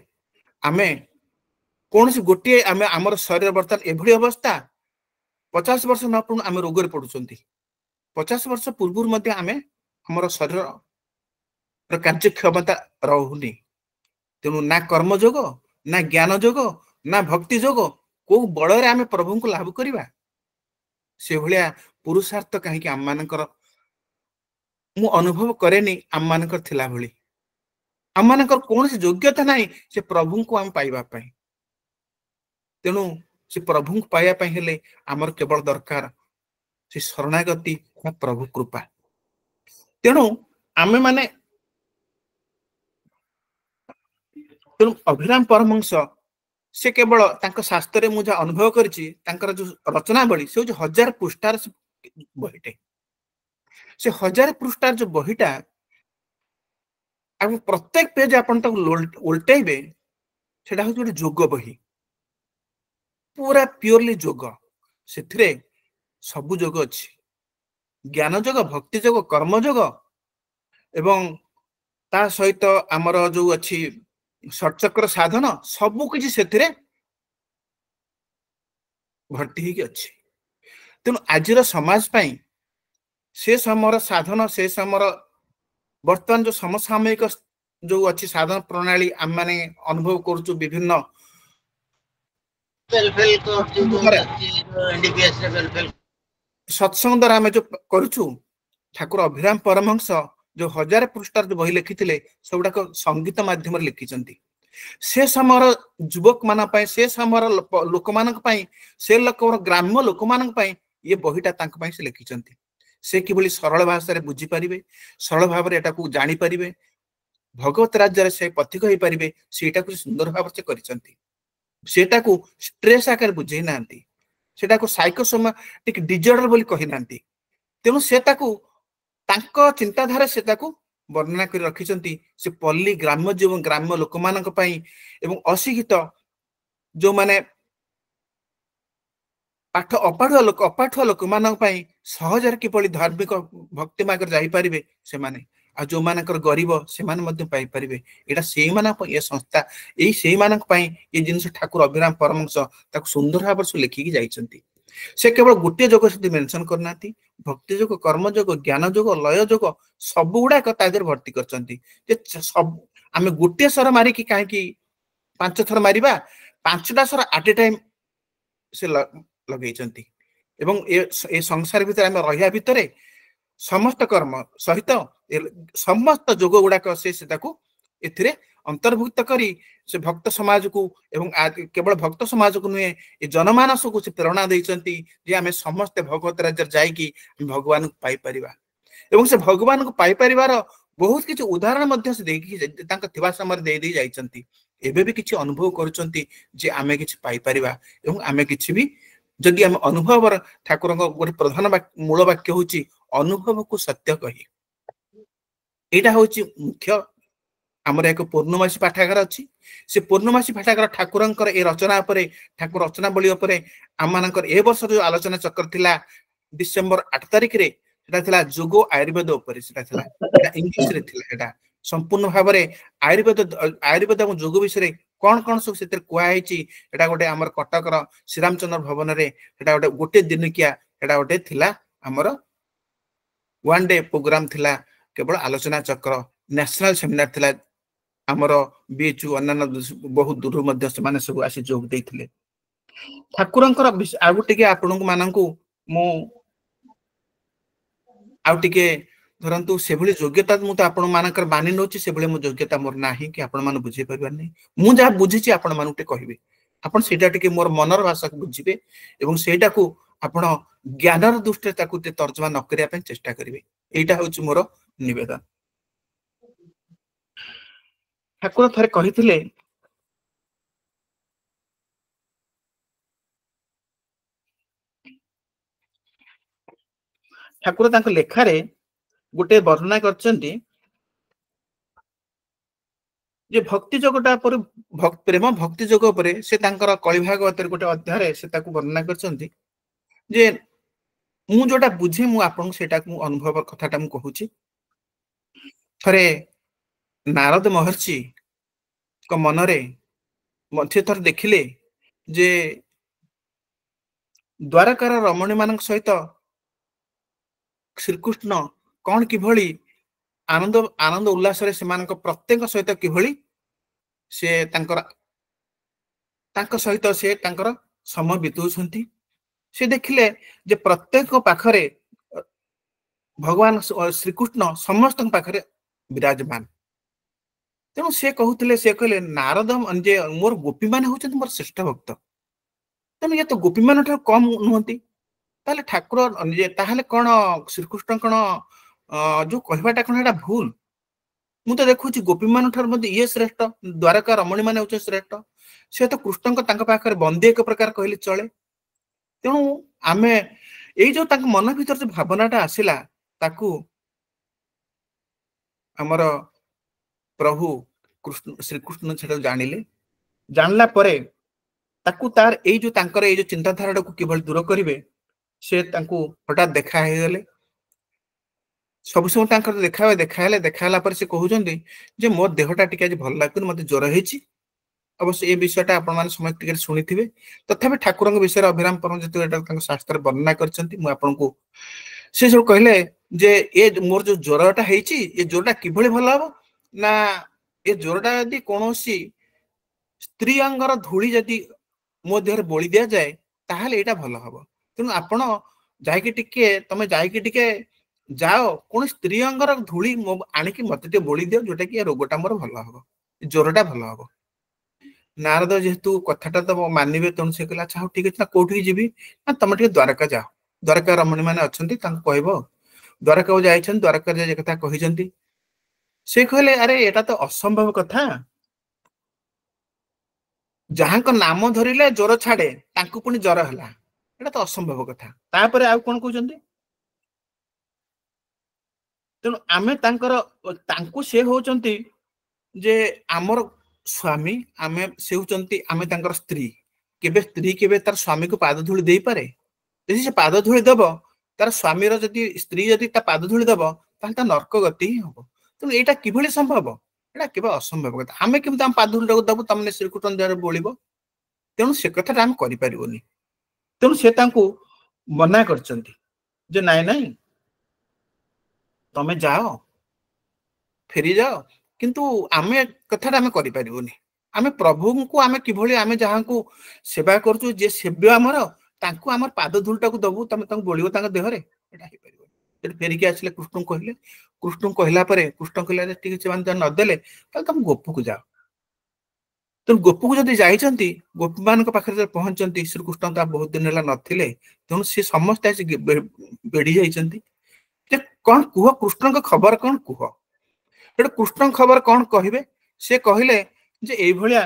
ଆମେ କୌଣସି ଗୋଟିଏ ଆମର ଶରୀର ବର୍ତ୍ତମାନ ଏଭଳି ଅବସ୍ଥା 50 ବର୍ଷ ନ ପଡୁ ଆମେ ରୋଗରେ ପଡୁଛନ୍ତି। 50 ବର୍ଷ ପୂର୍ବରୁ ମଧ୍ୟ ଆମେ ଆମର ଶରୀର କାର୍ଯ୍ୟକ୍ଷମତା ରହୁନି। ତେଣୁ ନା କର୍ମଯୋଗ ना ज्ञान जोग ना भक्ति जोग को बड़े आम प्रभु को लाभ करवा से भाया पुरुषार्थ कहीं आम मानकर मु अनुभव करेनी आम मानकर थिला भली आम मानकर कौन योग्यता ना से प्रभु को आम पाइबा तेणु से प्रभु को पाइबा हेले आमर केवल दरकार से शरणागति प्रभु कृपा तेणु आमे माने तेणु अभिराम परमहंस से केवल शास्त्र मुझे अनुभव करिछि जो रचनावली से 1000 पृष्ठार बहीटे से 1000 पृष्ठार जो बहीटा प्रत्येक पेज आपण उल्टेबे सेटा हूँ गोटे जोग बही पूरा प्योरली जोग से सबु जोग अच्छी ज्ञान जोग भक्ति जोग कर्म जोग एवं ता सहित आमर जो अच्छी षटचक्र साधन सबु किछि सेथिरे भर्ती ही अच्छी तेणु आजिर समाज पाई से समर साधन से समर वर्तमान जो समसामयिक जो अच्छी साधन प्रणाली आम माने अनुभव करूछु विभिन्न सत्संग द्वारा आम जो करूछु ठाकुर अभिराम परमहंस जो 1000 पृष्ठार जो बही लिखिथिले सबुडाक संगीत माध्यम लिखिचंती से समर युवक मान से समर लोक मान से लोक ग्राम्य लोक मान ये बहीटा से लिखिचंती से किभली सरल भाषा रे बुझी पारिबे सरल भाव रे एटा को जानि पारिबे भगवत राज्य रे से पथिक होई पारिबे सेटा को सुंदर भाव से करिसंती सेटा को स्ट्रेस आकार बुझै नांती सेटा को साइकोसोमैटिक डिसऑर्डर बोली कहि नांती तेनु सेटा को तांको चिंताधारा सेटा को वर्णना कर रखिचंती से पल्ली ग्राम्य जीवन ग्राम्य लोक मानक पई एवं अशिक्षित जो माने पाठ अपाठुआ लोक मानक पई सहजर किपरि धार्मिक भक्ति मार्ग जाई पारिबे से माने आ जो मानकर गरीब से माने मध्य पाई पारिबे एटा सेही मानक ये संस्था एही सेही मानक पई ये जिंस ठाकुर अभिराम परमहंस ताको सुंदर भाव से लिखिकी जाइचंती से केवल गोटे जोग से मेंशन करना भक्ति जोग कर्म जोग ज्ञान जोग लय जोग सब गुड़ाक तादेर भर्ती करचंती सब आमे गोटे सर मारी कि कहीं 5 थर मारिबा 5टा सर एट ए टाइम से लगेचंती एवं ए संसार भितर आमे रहिया भितरे समस्त कर्म सहित समस्त जोग गुड़ाक से ताको एथिरे अंतर्भुक्त करी से भक्त समाज को एवं केवल भक्त समाज को नुहे ये जनमानस को से प्रेरणा देइचंती जे आमे समस्त भगवत राज्य जाई कि भगवान को पाई परिबा एवं से भगवान को पाई परिवार बहुत किछि उदाहरण मध्य से देखि तांका थिबा समय दे दे जाइचंती एबे भी किछि अनुभव करूचंती जे आमे किछि पाई परिबा एवं आमे किछि भी जदि आमे अनुभव ठाकुर गोटे प्रधान मूल वाक्य होची अनुभव को सत्य कही एटा होची मुख्य आमर एक पूर्णमासी पाठागार अच्छी से पूर्णमासी पाठागार ठाकुरंकर ए रचना पर ठाकुर रचना बली आम मानकर ए वर्ष जो आलोचना चक्र थिला डिसेंबर 8 तारिख रे सेटा थिला जोग आयुर्वेद ऊपर सेटा थिला एटा इंग्लिश रे थिला एटा संपूर्ण भाव में आयुर्वेद और जोग विषय कौन कौन सब सेते कुआ हेची एटा गोटे आमर कटकर श्रीरामचंद्र भवन रे एटा गोटे दिनकिया एटा गोटे थिला आमर 1 डे प्रोग्राम थिला केवल आलोचना चक्र नेशनल सेमिनार थिला आमर बीएचयू अन्य बहुत दूर मध्य से माने सब आसी जोग देइथिले ठाकुरंकर आ गुटे आपन मानकू मु आउ टिके धरंतु से भली योग्यता मु तो आपन मानकर मानि नोची से भली मु योग्यता मोर नाही कि आपन मान बुझे परबा नै मु जा बुझिची आपन मानुटे कहिबे आपन सेटा टिके मोर मनर भाषा को बुझिबे एवं सेटा को आपन ज्ञानर दृष्टि ताकू ते तर्जमा न करिया पे चेष्टा करिवे एटा होची मोर निवेदन ठाकुर थरे कहिथिले ठाकुर तांको लेखारे गोटे वर्णना करचंती जे भक्ति जोगटा पर प्रेम भक्ति जोग पर से तांकर कଳି भागवत गोटे अध्याय से ताकू वर्णना करचंती जे मु जोटा बुझे मु आपन सेटा को अनुभव कथाटा मु कहूची थरे नारद महर्षि को मनरे मध्य थर देखिले जे द्वारकार रमणी मानक सहित श्रीकृष्ण कौन किभली आनंद आनंद उल्लास रे सेमानक प्रत्येक सहित किभली से तांकर सहित से समय बिताउछंती से देखिले जे प्रत्येक पाखरे भगवान श्रीकृष्ण समस्त पाखरे विराजमान तेणु से कहते से कहले नारद जे मोर गोपी मान होचंती मोर श्रेष्ठ भक्त तेणु ये तो गोपी मान कम नुहंती ताले ठाकुर ताहले कौन श्रीकृष्ण कौन जो कहवाटा कौन एटा भूल मु तो देखुची गोपी मान ये श्रेष्ठ द्वारका रमणी मान होचे श्रेष्ठ से तो कृष्ण को पाखरे बंदी एक प्रकार कहले चले तेणु आमे ये जो मन भीतर जो भावनाटा आसिला ताकू हमर प्रभु कृष्ण श्रीकृष्ण से जानिले जानला परे ताकू तार ए जो तांकर ए जो चिंताधारा को किभल दूर करिवे से तांकू हठात देखा हे गले सब सब तांकर देखाला पर से कहउजंदी जे मोर देहटा टिके आज भल लागुन मते ज्वर हेची अवश्य ए विषयटा आपण मान समय टिके सुनिथिबे तथापि ठाकुरंग विषय अभिराम परम जतो एटा तांक शास्त्र वर्णना करचंती मु आपण को से जो कहले जे ए मोर जो ज्वरटा हेची ए ज्वरटा किभली भल हबो ना ए ज्वरटा यदि कोनोसी स्त्री अंगर धूली जदि मो देहर बोली दिया जाए ताहले एटा भल हबो तेनु आपण जायके टिके तमे जायके टिके जाओ कोन स्त्री अंगर धूली आनिकी मते ते बोली दियो जोटा कि रोगटा मोर भल हबो ज्वरटा भल हबो नारद जेहेतु कथाटा तो मानिबे तेणु से कहला अच्छा ठीक अछि ना कोठी जीबी ना तमे टिके द्वारका जाओ द्वारका रमणी माने अछंती तांको कहबो द्वारका जाइछन द्वारका जे कथा कहिजंती से कहले अरे एटा तो असंभव कथा जहां को नाम धरिले ज्वर छाड़े तांको पुनी ज्वर हला एटा तो असंभव कथा तापरे आ कोन कहउजंती तेणु आमे तांको से होचंती जे आमर स्वामी आमे से होचंती आमे तांकर स्त्री केबे तार स्वामी को पाद धूଳି देई पारे यदि से पाद धूଳି दब तार स्वामी रो जदि स्त्री जदि ता पाद धूଳି दब तान ता नरक गति ही हो तेणु एटा किभली संभव एटा केवल असंभव कथा आमे केम ताम पाद धूଳି दब तमने श्रीकृष्ण द्वारा बोलिबो तेणु से कथा हम करि परिबोनी तेणु से तांको मना करचंती जे नाइ नाइ तमे जाओ फेरी जाओ किंतु आमे कथा आमे करि परिबोनी आमे प्रभु को आमे किभली आमे जहां को सेवा करछु जे सेव्य हमर तांको हमर पाद धूलटा को दबु तमे तांको बोलिबो तांका देहरे एटा हे परिबो जे फेरी के आछले कृष्ण कहला परे कृष्ण कहला ठीक से मान न देले त तुम गोपु को जाओ तो गोपु को जदि जाइचंती गोपी मान को पाखरे पहुंचंती श्रीकृष्ण ता बहुत दिन हला नथिले तेणु से समस्त बेड़ी जाइचंती जे कोन कुह कृष्ण का खबर कोन कुह एटा कृष्ण खबर कोन कहिबे से कहिले जे एई भलिया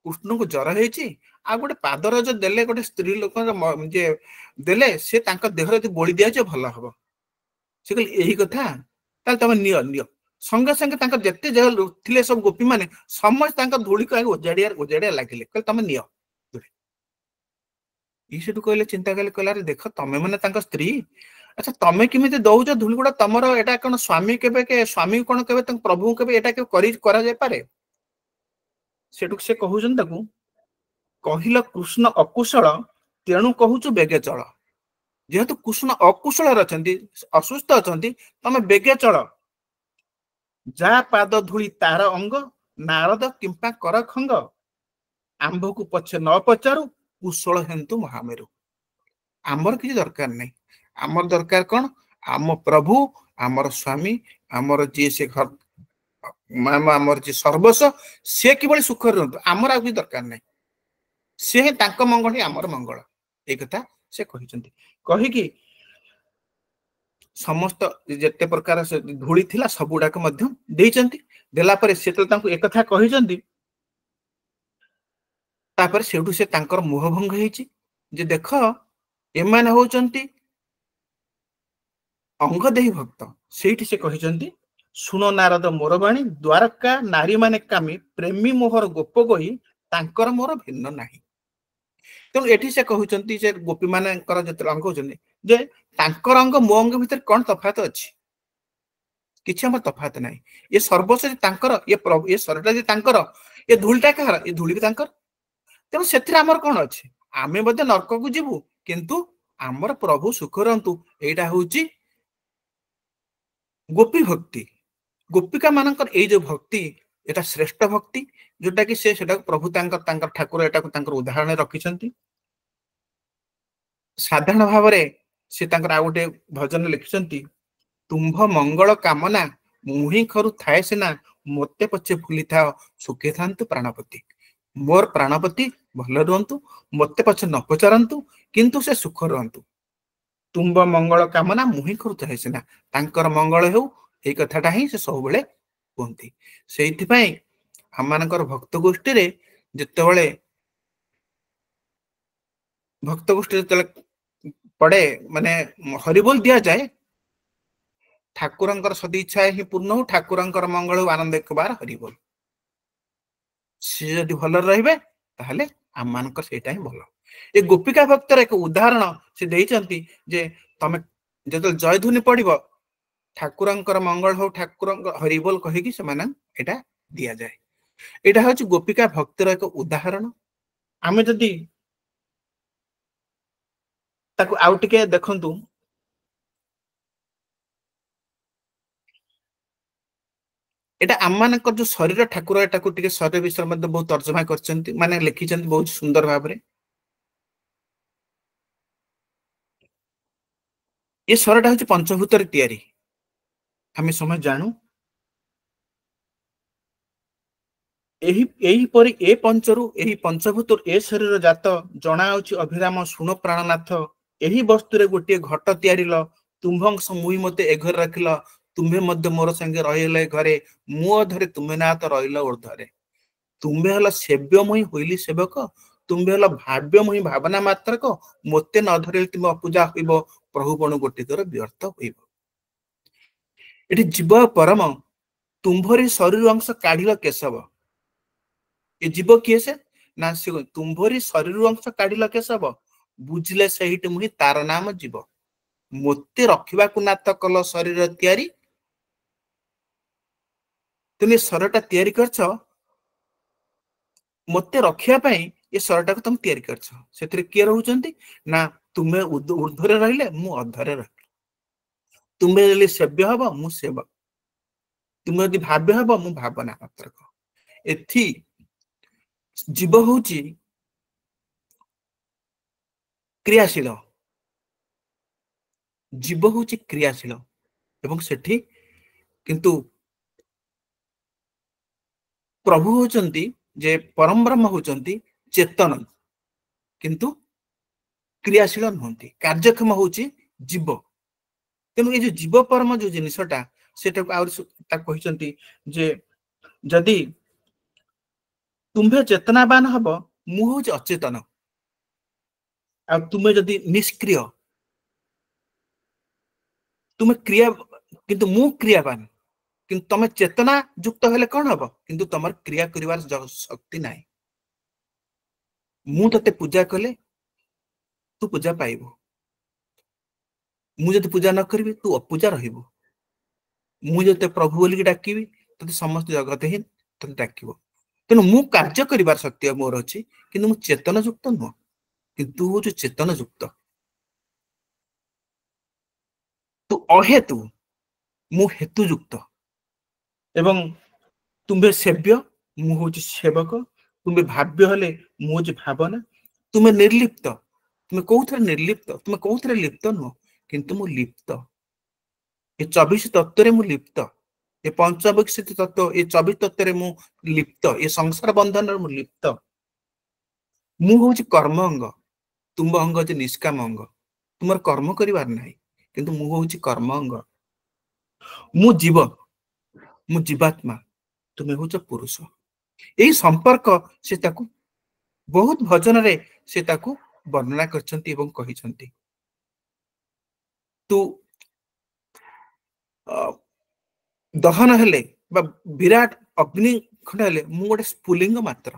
कृष्ण को ज्वर हेची आ गोटे पादर जो देले गोटे स्त्री लोक जे देले से तांका देहर यदि बोली दिया जे भल हबो से कहले एही कथा ताल तमे नियो संगे संगे तांका जत्ते जगह थिले सब गोपी माने समस्त तांका धूली को ओजाडिया लागिले कहले तमे नियो ई सेटु कहले चिंता कहले रे देख तमे माने तांका स्त्री अच्छा तमे किमिते दउज धूली गुडा तमरो एटा कोन स्वामी के स्वामी कोन केबे तंग प्रभु केबे एटा के करा जाय पारे सेटु से कहउजन ताकू कहिल कृष्ण अकुशल तेणु कहूचु बेगे चल जेहेतु कृष्ण अकुशल रचंती असुस्थ अछंती तमे बेगे चल जा पाद धूली तार अंग नारद किंपा कर खंग आंभ को पछे न पचारू कुशल हेतु महामेरु आमर किसी दरकार नहीं आमर दरकार कौन आम प्रभु आमर स्वामी आमर जी से घर आमर जी सर्वस्व से किभली सुख रहतु आमर आ किसी दरकार नहीं से तांको मंगल ही आमर मंगल एक कथा से कहिसंती कहिकी समस्त जेते प्रकार से धूली थिला सब गुडाक मध्य देइचंती देला परे से तो तांको एक कथा कहिसंती तापर सेठू से तांकर मोह भंग हेची जे देख एमान होचंती अंग देही भक्त सेठी से कहिसंती सुनो नारद मोर बाणी द्वारका नारी माने कामी प्रेमी मोहर गोप गई तांकर मोर भिन्न नाही तेणु एठी से कहउचंती जे गोपी मानकर जते अंग होचंती जे तांकर अंग मो अंग भीतर कोन तफात अछि किछि हम तफात नाही ये सर्वस्व तांकर ये प्रभु ये शरीरटा जे तांकर ये धूलटा कहर ये धूली भी तांकर तेणु सेथिरे हमर कोन अछि आमे बदे नरक को जीवु किंतु हमर प्रभु सुख रहंतु एटा होची गोपी भक्ति गोपिका मानकर ए जो भक्ति एटा श्रेष्ठ भक्ति जोटा कि से प्रभु ठाकुर एटा उदाहरण रखिछंती। साधारण भाव से आ गोटे भजन लिखिछंती, तुम्भ मंगल कामना मुही खरु थाए सिना मते पछे भूली था सुखे थांतु प्राणपति। मोर प्राणपति भल रुहंतु, मते पछे न पचारंतु, किंतु से सुख रुहंतु। तुम्भ मंगल कामना मुही खरु थाए सिना, तांकर मंगल हेउ एई कथाटा ही से सब बेले कहंती। सेइथि पई हममानकर भक्त गोष्ठी रे जेतेबेले भक्त गोष्ठी पड़े माने हरिबोल दिया जाए, ठाकुरंकर सदी इच्छा ही पूर्ण हो, ठाकुरंकर मंगल हो, आनंद एक बार हरिबोल सी जदि भल रहिबे ताहले आम मानकर सेटा ही भल। ए गोपिका भक्तर एक उदाहरण से देइचंती जे तमे जदि जयध्वनि पड़िबो ठाकुरंकर मंगल हो, ठाकुरंकर हरिबोल कहि से माने एटा दिया जाए। एटा होची गोपिका भक्तर एक उदाहरण। आमे जदि ताकू आउ टिके देखंतु, एटा आम्मानकर जो शरीर ठाकुर एटा को टिके शरीर विषय में बहुत तर्जमा करचंती, माने लिखिचंती बहुत सुंदर भाव रे। ये शरीरटा होची पंचभूत रे तयारी, हमें समय जानू। एही परि ए पंचरु एही पंचभूत ए शरीर जात जणा होची अभिराम सुनो प्राणनाथ। एही वस्तु रे गोटे घट तयारी ल, तुम्भंग मुई मते ए घर रखिल, तुम्भे मध्य मोर संगे रहिले घरे, मु अधरे तुम्हे ना तो रहिल ऊर्ध्वरे। तुम्भे हल सेव्य मुई होइली सेवक, तुम्भे हल भाव्य मुई भावना मात्रक, मते न धरे तुम अपूजा होइबो, प्रभु बणु गोटे तोर व्यर्थ होइबो। एठी जीव परम तुम्भरी शरीर अंश काढिल केशव। ये जीव किए से ना से तुम्भरी शरीर अंश काढिल केशव, बुझिले सहित मुहि तार नाम जीव। मते रखिबा को नात कल शरीर तयारी, तुम शरीरटा तयारी करछ, मते रखिया पई ये शरीरटा को तुम तयारी करछ। सेथिरे के रहउचंती ना तुमे ऊर्ध्वरे रहिले मु अधरे रहि, तुमे यदि सेव्य हबो मु सेवक, तुमे यदि भाव्य हबो मु भावना मात्रक। एथि जीव होची क्रियाशील, जीव होची क्रियाशील एवं सेठी किंतु प्रभु होचंती जे परम ब्रह्म होचंती चेतन, किंतु क्रियाशील नहंती, कार्यक्षम होची जीव। तेणु ये जो जीव परम जो जिनिसटा सेटा को आ कहिसंती जे जदि तुम्भे चेतनावान हबो मु होची अचेतन, आ तुमे जदि निष्क्रिय, तुमे क्रिया किंतु मु क्रियावान, किंतु तमे चेतना युक्त हेले कौन हबो, किंतु तमर क्रिया करिवार शक्ति नाही। मु तते पूजा कले तू पूजा पाइबो, मु जदि पूजा न करबी तू अपूजा रहिबो। मु जते प्रभु बोली डाकिबी तते समस्त जगत ही तते डाकिबो। तेणु मु कार्य करिवार शक्ति मोर अछि, किंतु मु चेतन युक्त नुह, किंतु हूँ जो चेतन युक्त। तू अहेतु मु हेतु युक्त, एवं तुम्हें सेव्य मु हूँ सेवक, तुम्हें भाव्य हेले मु हूँ भावना, तुम्हें निर्लिप्त, तुम्हें कौथरे निर्लिप्त, तुम्हें कौथरे लिप्त नुह, किंतु मु लिप्त। ये 24 तत्व रे मु लिप्त, ये पंचविंशति तत्व, ये 24 तत्व रे मु लिप्त, ये संसार बंधन रे मु लिप्त। मु हूँ कर्म अंग, तुम अंग जे निष्काम अंग, तुमर कर्म करिवार नाही, किंतु मु हूँ कर्म अंग। मु जीव, मु जीवात्मा, तुम्हें हूँ पुरुष। यही संपर्क से ताकू बहुत भजन रे से ताकू वर्णना करछंती एवं कहिछंती। तू दहन हेले बा विराट अग्नि खंड हेले मु गोटे स्फुलिंग मात्र,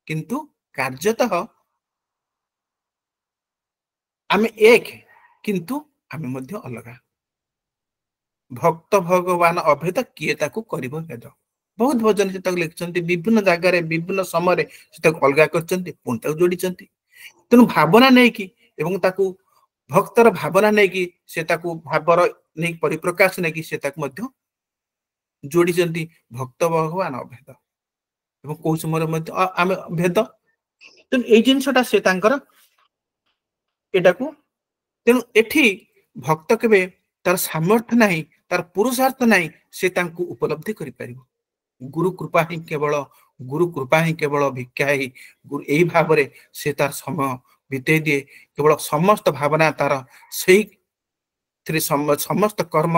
किंतु कार्यतः आमे एक, किंतु आमे मध्य अलगा। भक्त भगवान अभेद किए ताकू करिबो भेद। बहुत भजन से ताकू लिखछंती, विभिन्न जगह रे विभिन्न समय रे से ताकू अलगा करछंती, पुन ताकू जोड़ीछंती। तेनु भावना नै कि एवं ताकू भक्तर भावना नै कि से ताकू भावर नै परिप्रकाश नै कि से ताकू मध्य जोड़ीछंती भक्त भगवान अभेद। ଏବଂ କୋଉ ସମୟରେ ମଧ୍ୟ ଆମେ ଭେଦ। ତେଣୁ ଏଇ ଜିନିଷଟା ସେ ତାଙ୍କର ଏଟାକୁ, ତେଣୁ ଏଠି ଭକ୍ତ କେବେ ତାର ସାମର୍ଥ୍ୟ ନାହିଁ, ତାର ପୁରୁଷାର୍ଥ ନାହିଁ, ସେ ତାଙ୍କୁ ଉପଲବ୍ଧି କରିପାରିବ। ଗୁରୁ କୃପା ହିଁ କେବଳ ଭିକ୍ଷା ହିଁ ଏଇ ଭାବରେ ସେ ତାର ସମୟ ବିତେଇ ଦିଏ। କେବଳ ସମସ୍ତ ଭାବନା ତାର ସେଇଥିରେ ସମସ୍ତ କର୍ମ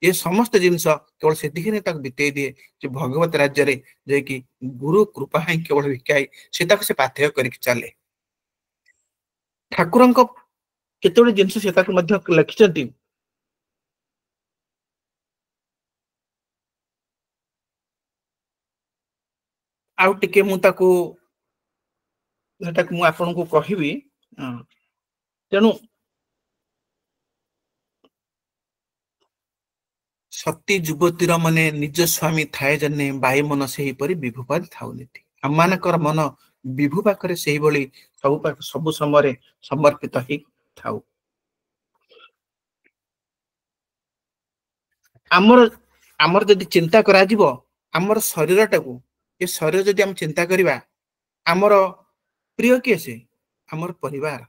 ଏ ସମସ୍ତ ଜିନିଷ କେବଳ ସେତିକି ତାକୁ ବିତେଇ ଦିଏ ଯେ ଭଗବତ ରାଜ୍ୟରେ ଯାଇକି ଗୁରୁ କୃପା ହିଁ କେବଳ ଭିକ୍ଷା ହିଁ ସେ ତାକୁ ସେ ପାଥେୟ କରିକି ଚାଲେ। ଠାକୁରଙ୍କ କେତେବେଳେ ଜିନିଷ ସେ ତାକୁ ମଧ୍ୟ ଲେଖିଛନ୍ତି। ଆଉ ଟିକେ ମୁଁ ତାକୁ ସେଟାକୁ ମୁଁ ଆପଣଙ୍କୁ କହିବି। ତେଣୁ ସତୀ ଯୁବତୀର ମନେ ନିଜ ସ୍ୱାମୀ ଥାଏ ଜନେ, ବାଇ ମନ ସେହିପରି ବିଭୁ ପାଖରେ ଥାଉନିତି। ଆମମାନଙ୍କର ମନ ବିଭୁ ପାଖରେ ସେଇଭଳି ସବୁ ସମୟରେ ସମର୍ପିତ ହେଇ ଥାଉ। ଆମର ଯଦି ଚିନ୍ତା କରାଯିବ ଆମର ଶରୀରଟାକୁ, ଏ ଶରୀର ଯଦି ଆମେ ଚିନ୍ତା କରିବା, ଆମର ପ୍ରିୟ କିଏ? ସେ ଆମର ପରିବାର।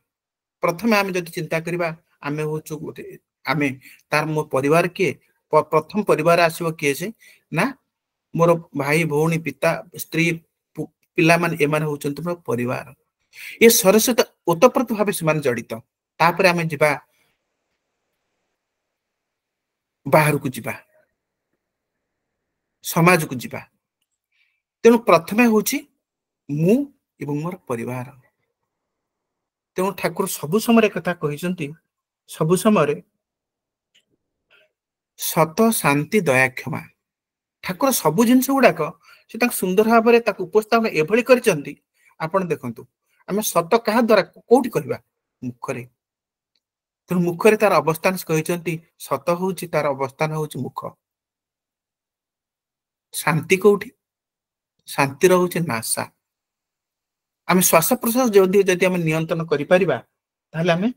ପ୍ରଥମେ ଆମେ ଯଦି ଚିନ୍ତା କରିବା ଆମେ ହଉଛୁ ଆମେ ତାର ମୋ ପରିବାର କିଏ? ପ୍ରଥମ ପରିବାର ଆସିବ କିଏ? ସେ ନା ମୋର ଭାଇ ଭଉଣୀ ପିତା ସ୍ତ୍ରୀ ପିଲାମାନେ, ଏମାନେ ହଉଛନ୍ତି ମୋର ପରିବାର। ଏ ଶରୀର ସହିତ ଓତପ୍ରୋତ ଭାବେ ସେମାନେ ଜଡିତ। ତାପରେ ଆମେ ଯିବା ବାହାରକୁ, ଯିବା ସମାଜକୁ ଯିବା। ତେଣୁ ପ୍ରଥମେ ହଉଛି ମୁଁ ଏବଂ ମୋର ପରିବାର। ତେଣୁ ଠାକୁର ସବୁ ସମୟରେ କଥା କହିଛନ୍ତି, ସବୁ ସମୟରେ ସତ ଶାନ୍ତି ଦୟା କ୍ଷମା। ଠାକୁର ସବୁ ଜିନିଷ ଗୁଡାକ ସେ ତାକୁ ସୁନ୍ଦର ଭାବରେ ତାକୁ ଉପସ୍ଥାପନ ଏଭଳି କରିଛନ୍ତି। ଆପଣ ଦେଖନ୍ତୁ, ଆମେ ସତ କାହା ଦ୍ଵାରା କୋଉଠି କହିବା? ମୁଖରେ। ତେଣୁ ମୁଖରେ ତାର ଅବସ୍ଥାନ କହିଛନ୍ତି, ସତ ହଉଛି ତାର ଅବସ୍ଥାନ ହଉଛି ମୁଖ। ଶାନ୍ତି କୋଉଠି? ଶାନ୍ତିର ହଉଛି ନାସା। ଆମେ ଶ୍ୱାସ ପ୍ରଶ୍ୱାସ ଯଦି ଆମେ ନିୟନ୍ତ୍ରଣ କରିପାରିବା, ତାହେଲେ ଆମେ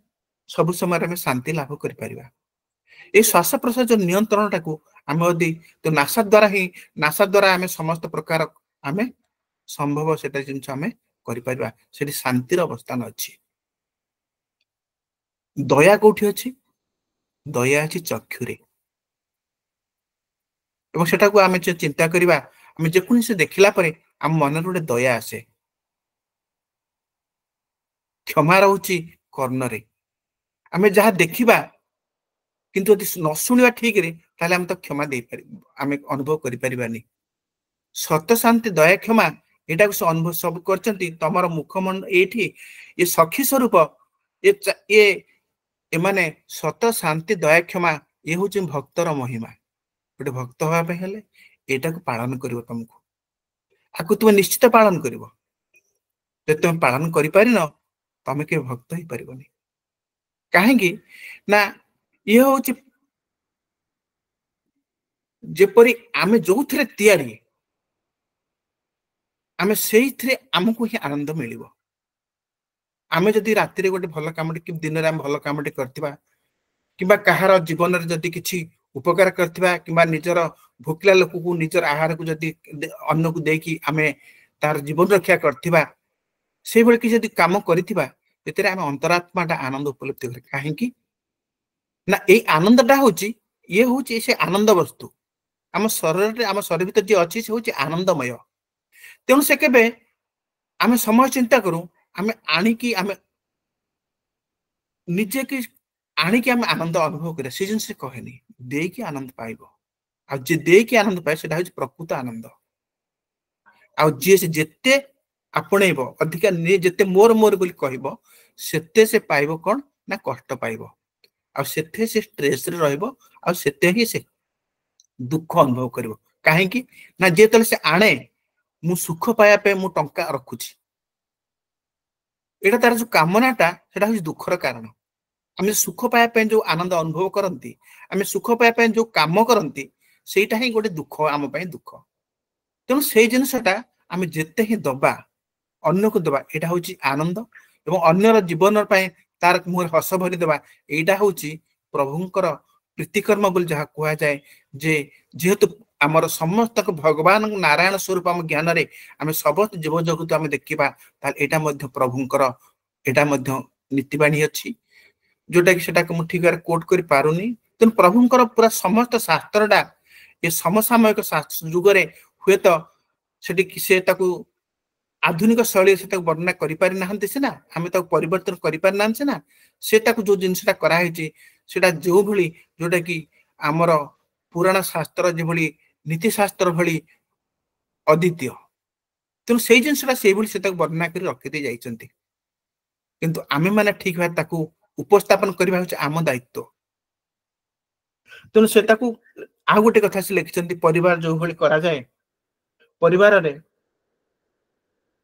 ସବୁ ସମୟରେ ଆମେ ଶାନ୍ତି ଲାଭ କରିପାରିବା। ଏଇ ଶ୍ୱାସ ପ୍ରଶ୍ୱାସ ନିୟନ୍ତ୍ରଣଟାକୁ ଆମେ ଯଦି ନାସା ଦ୍ୱାରା ଆମେ ସମସ୍ତ ପ୍ରକାର ଆମେ ସମ୍ଭବ ସେଟା ଜିନିଷ ଆମେ କରିପାରିବା। ସେଠି ଶାନ୍ତିର ଅବସ୍ଥାନ ଅଛି। ଦୟା କୋଉଠି ଅଛି? ଦୟା ଅଛି ଚକ୍ଷୁରେ। ଏବଂ ସେଟାକୁ ଆମେ ଚିନ୍ତା କରିବା, ଆମେ ଯେକୌଣସି ଦେଖିଲା ପରେ ଆମ ମନରେ ଗୋଟେ ଦୟା ଆସେ। କ୍ଷମା ରହୁଛି କର୍ଣ୍ଣରେ। ଆମେ ଯାହା ଦେଖିବା କିନ୍ତୁ ଯଦି ନ ଶୁଣିବା ଠିକରେ, ତାହେଲେ ଆମେ ତ କ୍ଷମା ଦେଇପାରିବା, ଆମେ ଅନୁଭବ କରିପାରିବାନି। ସତ ଶାନ୍ତି ଦୟା କ୍ଷମା ଏଟାକୁ ସେ ଅନୁଭବ ସବୁ କରିଛନ୍ତି। ତମର ମୁଖମଣ୍ଡଳ ଏଇଠି ଏ ସଖୀ ସ୍ୱରୂପ ଏମାନେ ସତ ଶାନ୍ତି ଦୟା କ୍ଷମା, ଏ ହଉଛି ଭକ୍ତର ମହିମା। ଗୋଟେ ଭକ୍ତ ହବା ପାଇଁ ହେଲେ ଏଇଟାକୁ ପାଳନ କରିବ। ତମକୁ ଆକୁ ତୁମେ ନିଶ୍ଚିତ ପାଳନ କରିବ। ଯଦି ତୁମେ ପାଳନ କରିପାରିନ, ତମେ କେବେ ଭକ୍ତ ହେଇପାରିବନି। କାହିଁକି ନା ଇଏ ହଉଛି ଯେପରି ଆମେ ଯୋଉଥିରେ ତିଆରି, ଆମେ ସେଇଥିରେ ଆମକୁ ହିଁ ଆନନ୍ଦ ମିଳିବ। ଆମେ ଯଦି ରାତିରେ ଗୋଟେ ଭଲ କାମଟେ କି ଦିନରେ ଆମେ ଭଲ କାମଟେ କରିଥିବା, କିମ୍ବା କାହାର ଜୀବନରେ ଯଦି କିଛି ଉପକାର କରିଥିବା, କିମ୍ବା ନିଜର ଭୋକିଲା ଲୋକକୁ ନିଜର ଆହାରକୁ ଯଦି ଅନ୍ନକୁ ଦେଇକି ଆମେ ତାର ଜୀବନ ରକ୍ଷା କରିଥିବା, ସେଇଭଳି କି ଯଦି କାମ କରିଥିବା, ସେଥିରେ ଆମେ ଅନ୍ତରାତ୍ମାଟା ଆନନ୍ଦ ଉପଲବ୍ଧି କରେ। କାହିଁକି ନା ଏଇ ଆନନ୍ଦଟା ହଉଛି ସେ ଆନନ୍ଦ ବସ୍ତୁ। ଆମ ଶରୀରରେ, ଆମ ଶରୀର ଭିତରେ ଯିଏ ଅଛି, ସେ ହଉଛି ଆନନ୍ଦମୟ। ତେଣୁ ସେ କେବେ ଆମେ ସମୟ ଚିନ୍ତା କରୁ, ଆମେ ଆଣିକି ଆମେ ନିଜେ କି ଆଣିକି ଆମେ ଆନନ୍ଦ ଅନୁଭବ କରିବା, ସେ ଜିନିଷ କହେନି। ଦେଇକି ଆନନ୍ଦ ପାଇବ। ଆଉ ଯିଏ ଦେଇକି ଆନନ୍ଦ ପାଏ, ସେଟା ହଉଛି ପ୍ରକୃତ ଆନନ୍ଦ। ଆଉ ଯିଏ ସେ ଯେତେ ଆପଣେଇବ, ଅଧିକା ଯେତେ ମୋର ବୋଲି କହିବ, ସେତେ ସେ ପାଇବ କଣ ନା କଷ୍ଟ ପାଇବ। ଆଉ ସେଥିରେ ସେ ଷ୍ଟ୍ରେସରେ ରହିବ, ଆଉ ସେତେ ହିଁ ସେ ଦୁଃଖ ଅନୁଭବ କରିବ। କାହିଁକି ନା ଯେତେବେଳେ ସେ ଆଣେ, ମୁଁ ସୁଖ ପାଇବା ପାଇଁ ମୁଁ ଟଙ୍କା ରଖୁଛି, ଏଇଟା ତାର ଯୋଉ କାମନାଟା, ସେଟା ହଉଛି ଦୁଃଖର କାରଣ। ଆମେ ସୁଖ ପାଇବା ପାଇଁ ଯୋଉ ଆନନ୍ଦ ଅନୁଭବ କରନ୍ତି, ଆମେ ସୁଖ ପାଇବା ପାଇଁ ଯୋଉ କାମ କରନ୍ତି, ସେଇଟା ହିଁ ଗୋଟେ ଦୁଃଖ, ଆମ ପାଇଁ ଦୁଃଖ। ତେଣୁ ସେଇ ଜିନିଷଟା ଆମେ ଯେତେ ହିଁ ଦବା, ଅନ୍ୟକୁ ଦବା, ଏଇଟା ହଉଛି ଆନନ୍ଦ। ଏବଂ ଅନ୍ୟର ଜୀବନ ପାଇଁ ତାର ମୁହଁରେ ହସ ଭରିଦେବା, ଏଇଟା ହଉଛି ପ୍ରଭୁଙ୍କର ପ୍ରୀତିକର୍ମ ବୋଲି ଯାହା କୁହାଯାଏ। ଯେ ଯେହେତୁ आमर समस्त भगवान नारायण स्वरूप आम ज्ञान रे आम समस्त जीव जगत आम देखा यहाँ प्रभुंकर यहाँ नीतिवाणी अच्छी जोटा कि सेटा मुझे ठीक भाव कोट कर पारुनी तेणु प्रभुंकर पूरा समस्त शास्त्रटा ये समसामयिक जुगरे हुए तो से आधुनिक शैली से वर्णना करें सीना आम परिवर्तन करना सीना से जो जिनसा कराई जो भली जोटा कि आमर पुराण शास्त्र जो भली नीति शास्त्र भली अद्वितीय तेणु से जिनसा से वर्णना कर रखी जाइंट किंतु आमे माने ठीक भाव उपस्थापन करबा होचे आम दायित्व तेणु से आ गोटे कथा से लिखिं परिवार जो भली करा जाए परिवार रे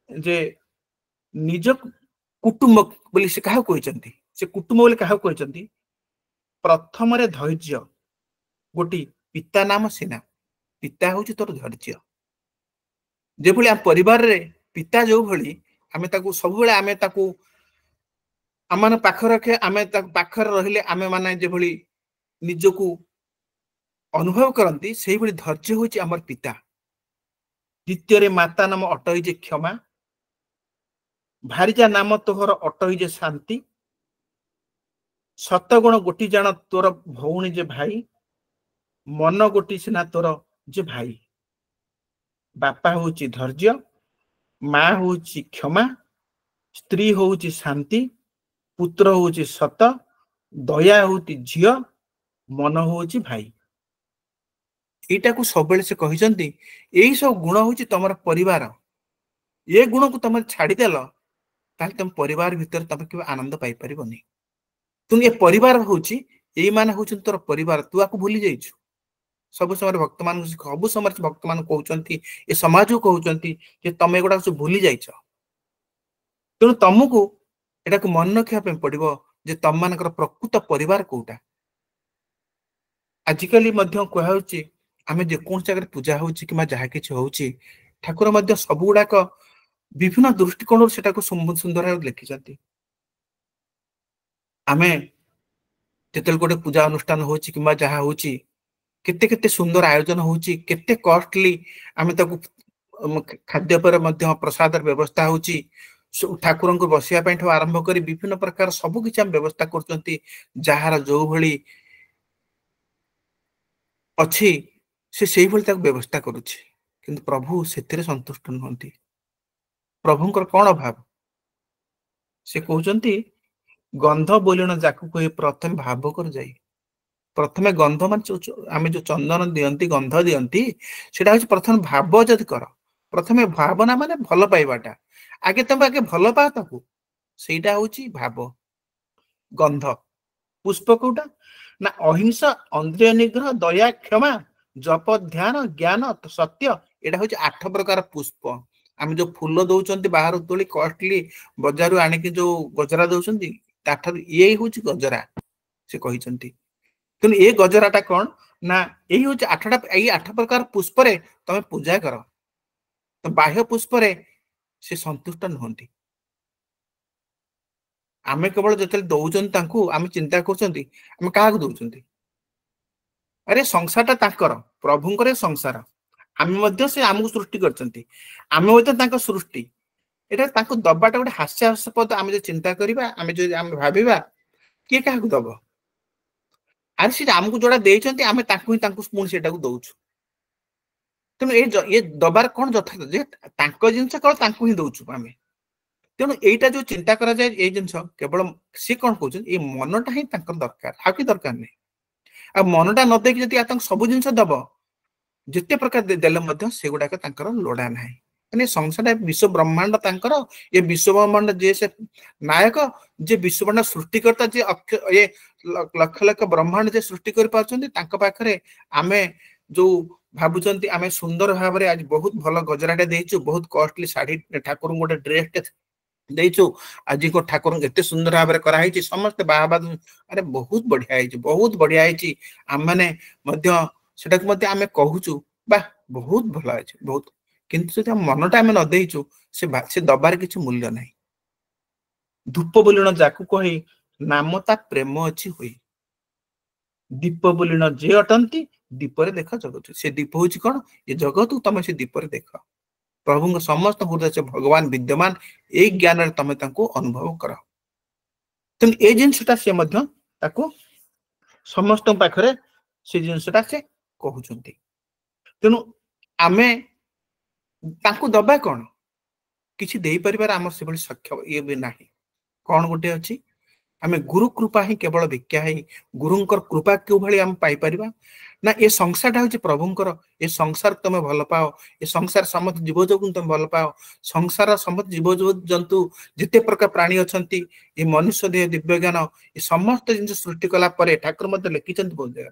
जे निज कुटुंब बोली से क्या कहते से कुटुंब बोली क्या कहते प्रथम रे धैर्य गोटी पिता नाम सेना पिता हूँ तोर धैर्य जो भली आम परिवार रे पिता जो भली आमे ताकू सब बेले आमे ताकू आम पाख रखे आम पाखर रहिले आमे माने जे भली निजको अनुभव करती से भली धैर्य हूँ आमर पिता द्वितीय रे माता नाम अटई जे क्षमा भारिजा नाम तोहर अटई जे शांति सतगुण गोटी जान तोर भौणी जे भाई मन गोटी सिना तोर जे भाई बापा हूँ धैर्य माँ हूँ क्षमा स्त्री हूँ शांति पुत्र हूँ सत दया हूँ झियो मन हूँ भाई यटा को सब से कहते यही सब गुण हूँ तुम परिवार ये गुण को तुम छाड़देल तुम परिवार भीतर तुम के आनंद पाई पारनी तुम ये परिवार हूँ यही माने हूँ तोर परिवार तू आपको भूली जाइछु सब समय भक्त मान सब समय भक्त मान कहते ये समाज को कहते तुम एगुड़ा सब भूली जाइछ तेणु तुमको एटा को मन रखा पड़ो जे तुम मान प्रकृत परिवार कोटा आजिकली कहुचे आम जेको जगह पूजा हो जहाँ कि ठाकुर सब गुड़ाक विभिन्न दृष्टिकोण से सुंदर लिखिं आम जो गोटे पूजा अनुष्ठान हो जहाँ हो केते केते सुंदर आयोजन हो केते कॉस्टली आम खाद्य पर प्रसाद व्यवस्था हो ठाकुर को बसिया आरंभ कर विभिन्न प्रकार सबकि आम व्यवस्था कर जो भली अच्छी से व्यवस्था करुच्ची किंतु प्रभु से संतुष्ट नुहति प्रभुंकर कौन भाव से कहते गंध बोलिण जाकू कही प्रथम भाव कर जाई प्रथमे गंध मान आम जो चंदन दियंती गंध दियंती सेटा हूँ प्रथम भाव जदि कर प्रथमे भावना माने भल पाइबाटा आगे तुम आगे भल पा ताकू सेटा हूँ भाव गंध पुष्प कोटा ना अहिंसा इंद्रिय निग्रह दया क्षमा जप ध्यान ज्ञान सत्य यहाँ हूँ 8 प्रकार पुष्प आम जो फूल दौरान बाहर तोली कॉस्टली बजार आणिकी जो गजरा दौरान ये हूँ गजरा से कहते तेणु ये गजराटा कौन ना यही हूँ 8 प्रकार पुष्प तुम पूजा कर तो बाह्य पुष्प से संतुष्ट नुहति आम केवल जो दौरान आम चिंता कर क्या दौरान अरे संसारटा प्रभुंकर संसार आम से आमको सृष्टि कर सृष्टि यहाँ दबाटा गोटे हास्यास्पद आम जो चिंता करवा आम जो भाविबा किए क्या दब अरे सी आमको जोड़ा देते आम पुणी से दौचु तेणु ये दबार कौन यथार्थ जिनस केवल ही दौचु आम तेणु यहीटा जो चिंता करा जाए ये जिनस केवल सी कौन कहते ये मनटा ही दरकार आ कि दरकार नहीं आ मनटा न देख जब सब जिन दब जिते प्रकार देले से गुड़ाक लोड़ा ना यानी संसार विश्व ब्रह्मांड ये विश्व ब्रह्मांड जे से नायक जे विश्व ब्रह्मांड सृष्टिकर्ता जे ये लक्ष लक्ष ब्रह्मांड जे सृष्टि कर पाखे आम जो भावुं आम सुंदर भाव में आज बहुत भल गजराटे देचु बहुत कॉस्टली शाढ़ी ठाकुर गोटे ड्रेसटे देचु आज को ठाकुर एत सुंदर भाव में कराई समस्त बाबा अरे बहुत बढ़िया है आम मैंने आम कहूचु बा बहुत भल है बहुत किंतु जो मनटा आम न देचु से दबार किसी मूल्य नहीं धूप बोलिण जाकू कही नाम ता प्रेम अच्छी हुई दीप बोलिण जे अटंती दीपर देख जगत से दीप हूँ कौन ये जगत तुम से दीपर देख प्रभु समस्त हृदय से भगवान विद्यमान ए ज्ञान तुम अनुभव कर तेणु ये जिनसा सी समस्त पाखे से जिनसा से कहते तेणु आम दबा कौन किसी दे पार आम से सक्षम ये भी ना कौन गोटे अच्छी आम गुरु कृपा ही केवल भिक्षा ही गुरुंकर कृपा क्यों भाई आम पाइपर ना ये संसारटा हूँ प्रभुंकर ये संसार तुम भल पाओ ये संसार समस्त जीव जगु तुम भल पाओ संसार समस्त जीव जंतु जिते प्रकार प्राणी अच्छा ये मनुष्य देह दिव्य ज्ञान ये समस्त जिन सृष्टि कला ठाकुर मत लिखिं बहुत जगह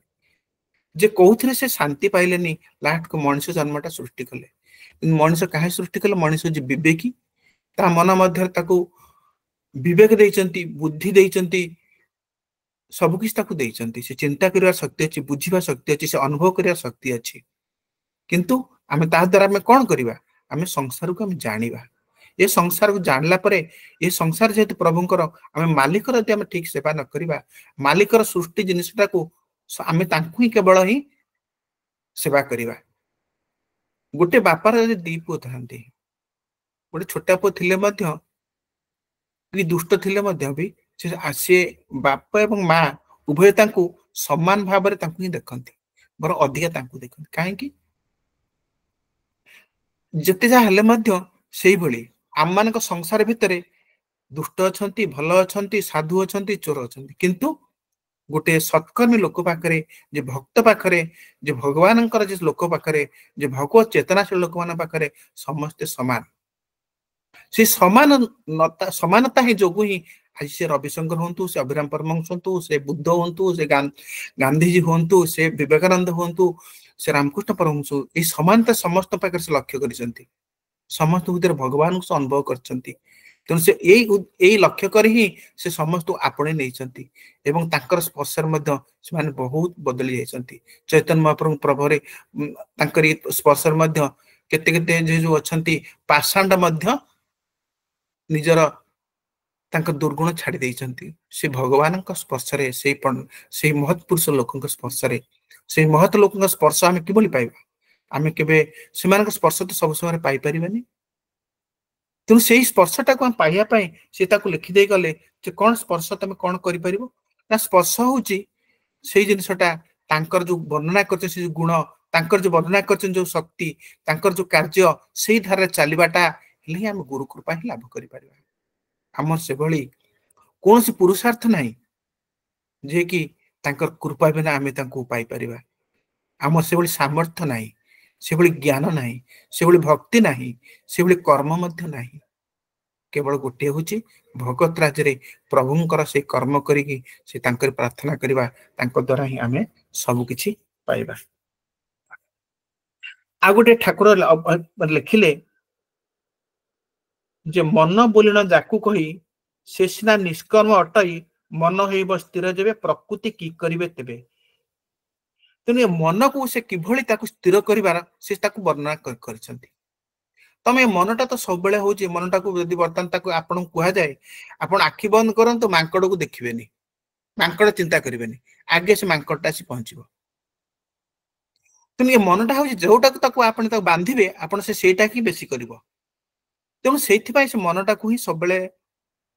जे कौन से शांति पाइले लास्ट को मनुष्य जन्मटा सृष्टि कले मनुष्य कहीं सृष्टि कले मनुष्य जो विवेकी ता मन मध्य विवेक देइचंती बुद्धि देइचंती सब किछ देइचंती से चिंता करिया शक्ति अच्छी बुझिबा शक्ति अच्छी से अनुभव करिया शक्ति अच्छी किंतु आमे ता द्वारा आमे कोन करिबा आमे संसार को आमे जानिबा ये संसार को जानला परे ये संसार जेतु प्रभुंकर आमे मालिकर यदि आमे ठीक सेवा न करिबा मालिकर सृष्टि जिनिसटा को आमे तांकु ही केवल ही सेवा करिबा गोटे बापार यदि दी पुଅ थांती गोटे छोटा पुଅ थिले मध्य दुष्ट थिले मध्य भी से बाप एवं माँ उभय तांकु समान भाव में देखती बर अधिका देखती कहीं जिते जहाँ से भली आम मान संसार भितर दुष्ट अच्छा भल अच्छा साधु अच्छा चोर अच्छा किंतु गोटे सत्कर्मी लोक पाखे जे भक्त पाखे जे भगवान लोक पाखे जे भगवत चेतनाशील लोक मान पाखे समस्ते समान से समानता ही जो ही आज से रविशंकर हूँ से अभिराम परमहंस हूँ से बुद्ध हूँ से गांधीजी हूँ से विवेकानंद हूँ से रामकृष्ण परमहंस ये समानता समस्त पाखे से लक्ष्य कर समस्त भीतर भगवान को अनुभव कर तेणु से यही लक्ष्य कर ही से समस्त आपणे नहीं स्पर्श से बहुत बदली जाती चैतन्य महाप्रभु प्रभुरे स्पर्श केते जो अच्छा पाषांड निजर दुर्गुण छाड़ी देइचंती से भगवान स्पर्श से महत्पुरुष लोक स्पर्श से महत लोक स्पर्श आम कि पाइबा आम के स्पर्श तो सब समय पाइपर तेणु से स्पर्शटा को पाइबापी से लिखिदे गले कौन स्पर्श तुम कौन कर स्पर्श हूँ से जिनसटा जो वर्णना कर गुण जो वर्णना कर जो शक्ति जो कार्य से धारा चलवाटा ही आम गुरु कृपा ही लाभ कर आम से भली कौन सी पुरुषार्थ नहीं जे कि कृपा बिना आम पाइपर आम से भली सामर्थ्य नहीं से भली ज्ञान नहीं से भली भक्ति नहीं से भली कर्म मध्य नहीं केवल गोटे हूँ भगत राज्य प्रभुंकर से कर्म करी से प्रार्थना करवा द्वारा ही आम सबकि पाइबा आ गोटे ठाकुर लिखिले जे मन बोलिन जाकू कही से सिना निष्कर्म अटई मन हो स्थिर जेबे प्रकृति की करिवे तेबे तेणु मन को से किभली स्थिर करिवार से वर्णना करछंती तमे मनटा तो सब बेले हो मनटा को यदि बर्तमान आपन कह जाए आपन आखि बंद करंतु मांकड़ को देखिबेनी मांकड़ चिंता करिवेनी आगे से मांकड़टा आसी पहुंचबो तेणु ये मनटा हो जोटा आपन बांधिबे आपन सेटा ही बेसी करिवो तेणु से मनटा को ही सब बेले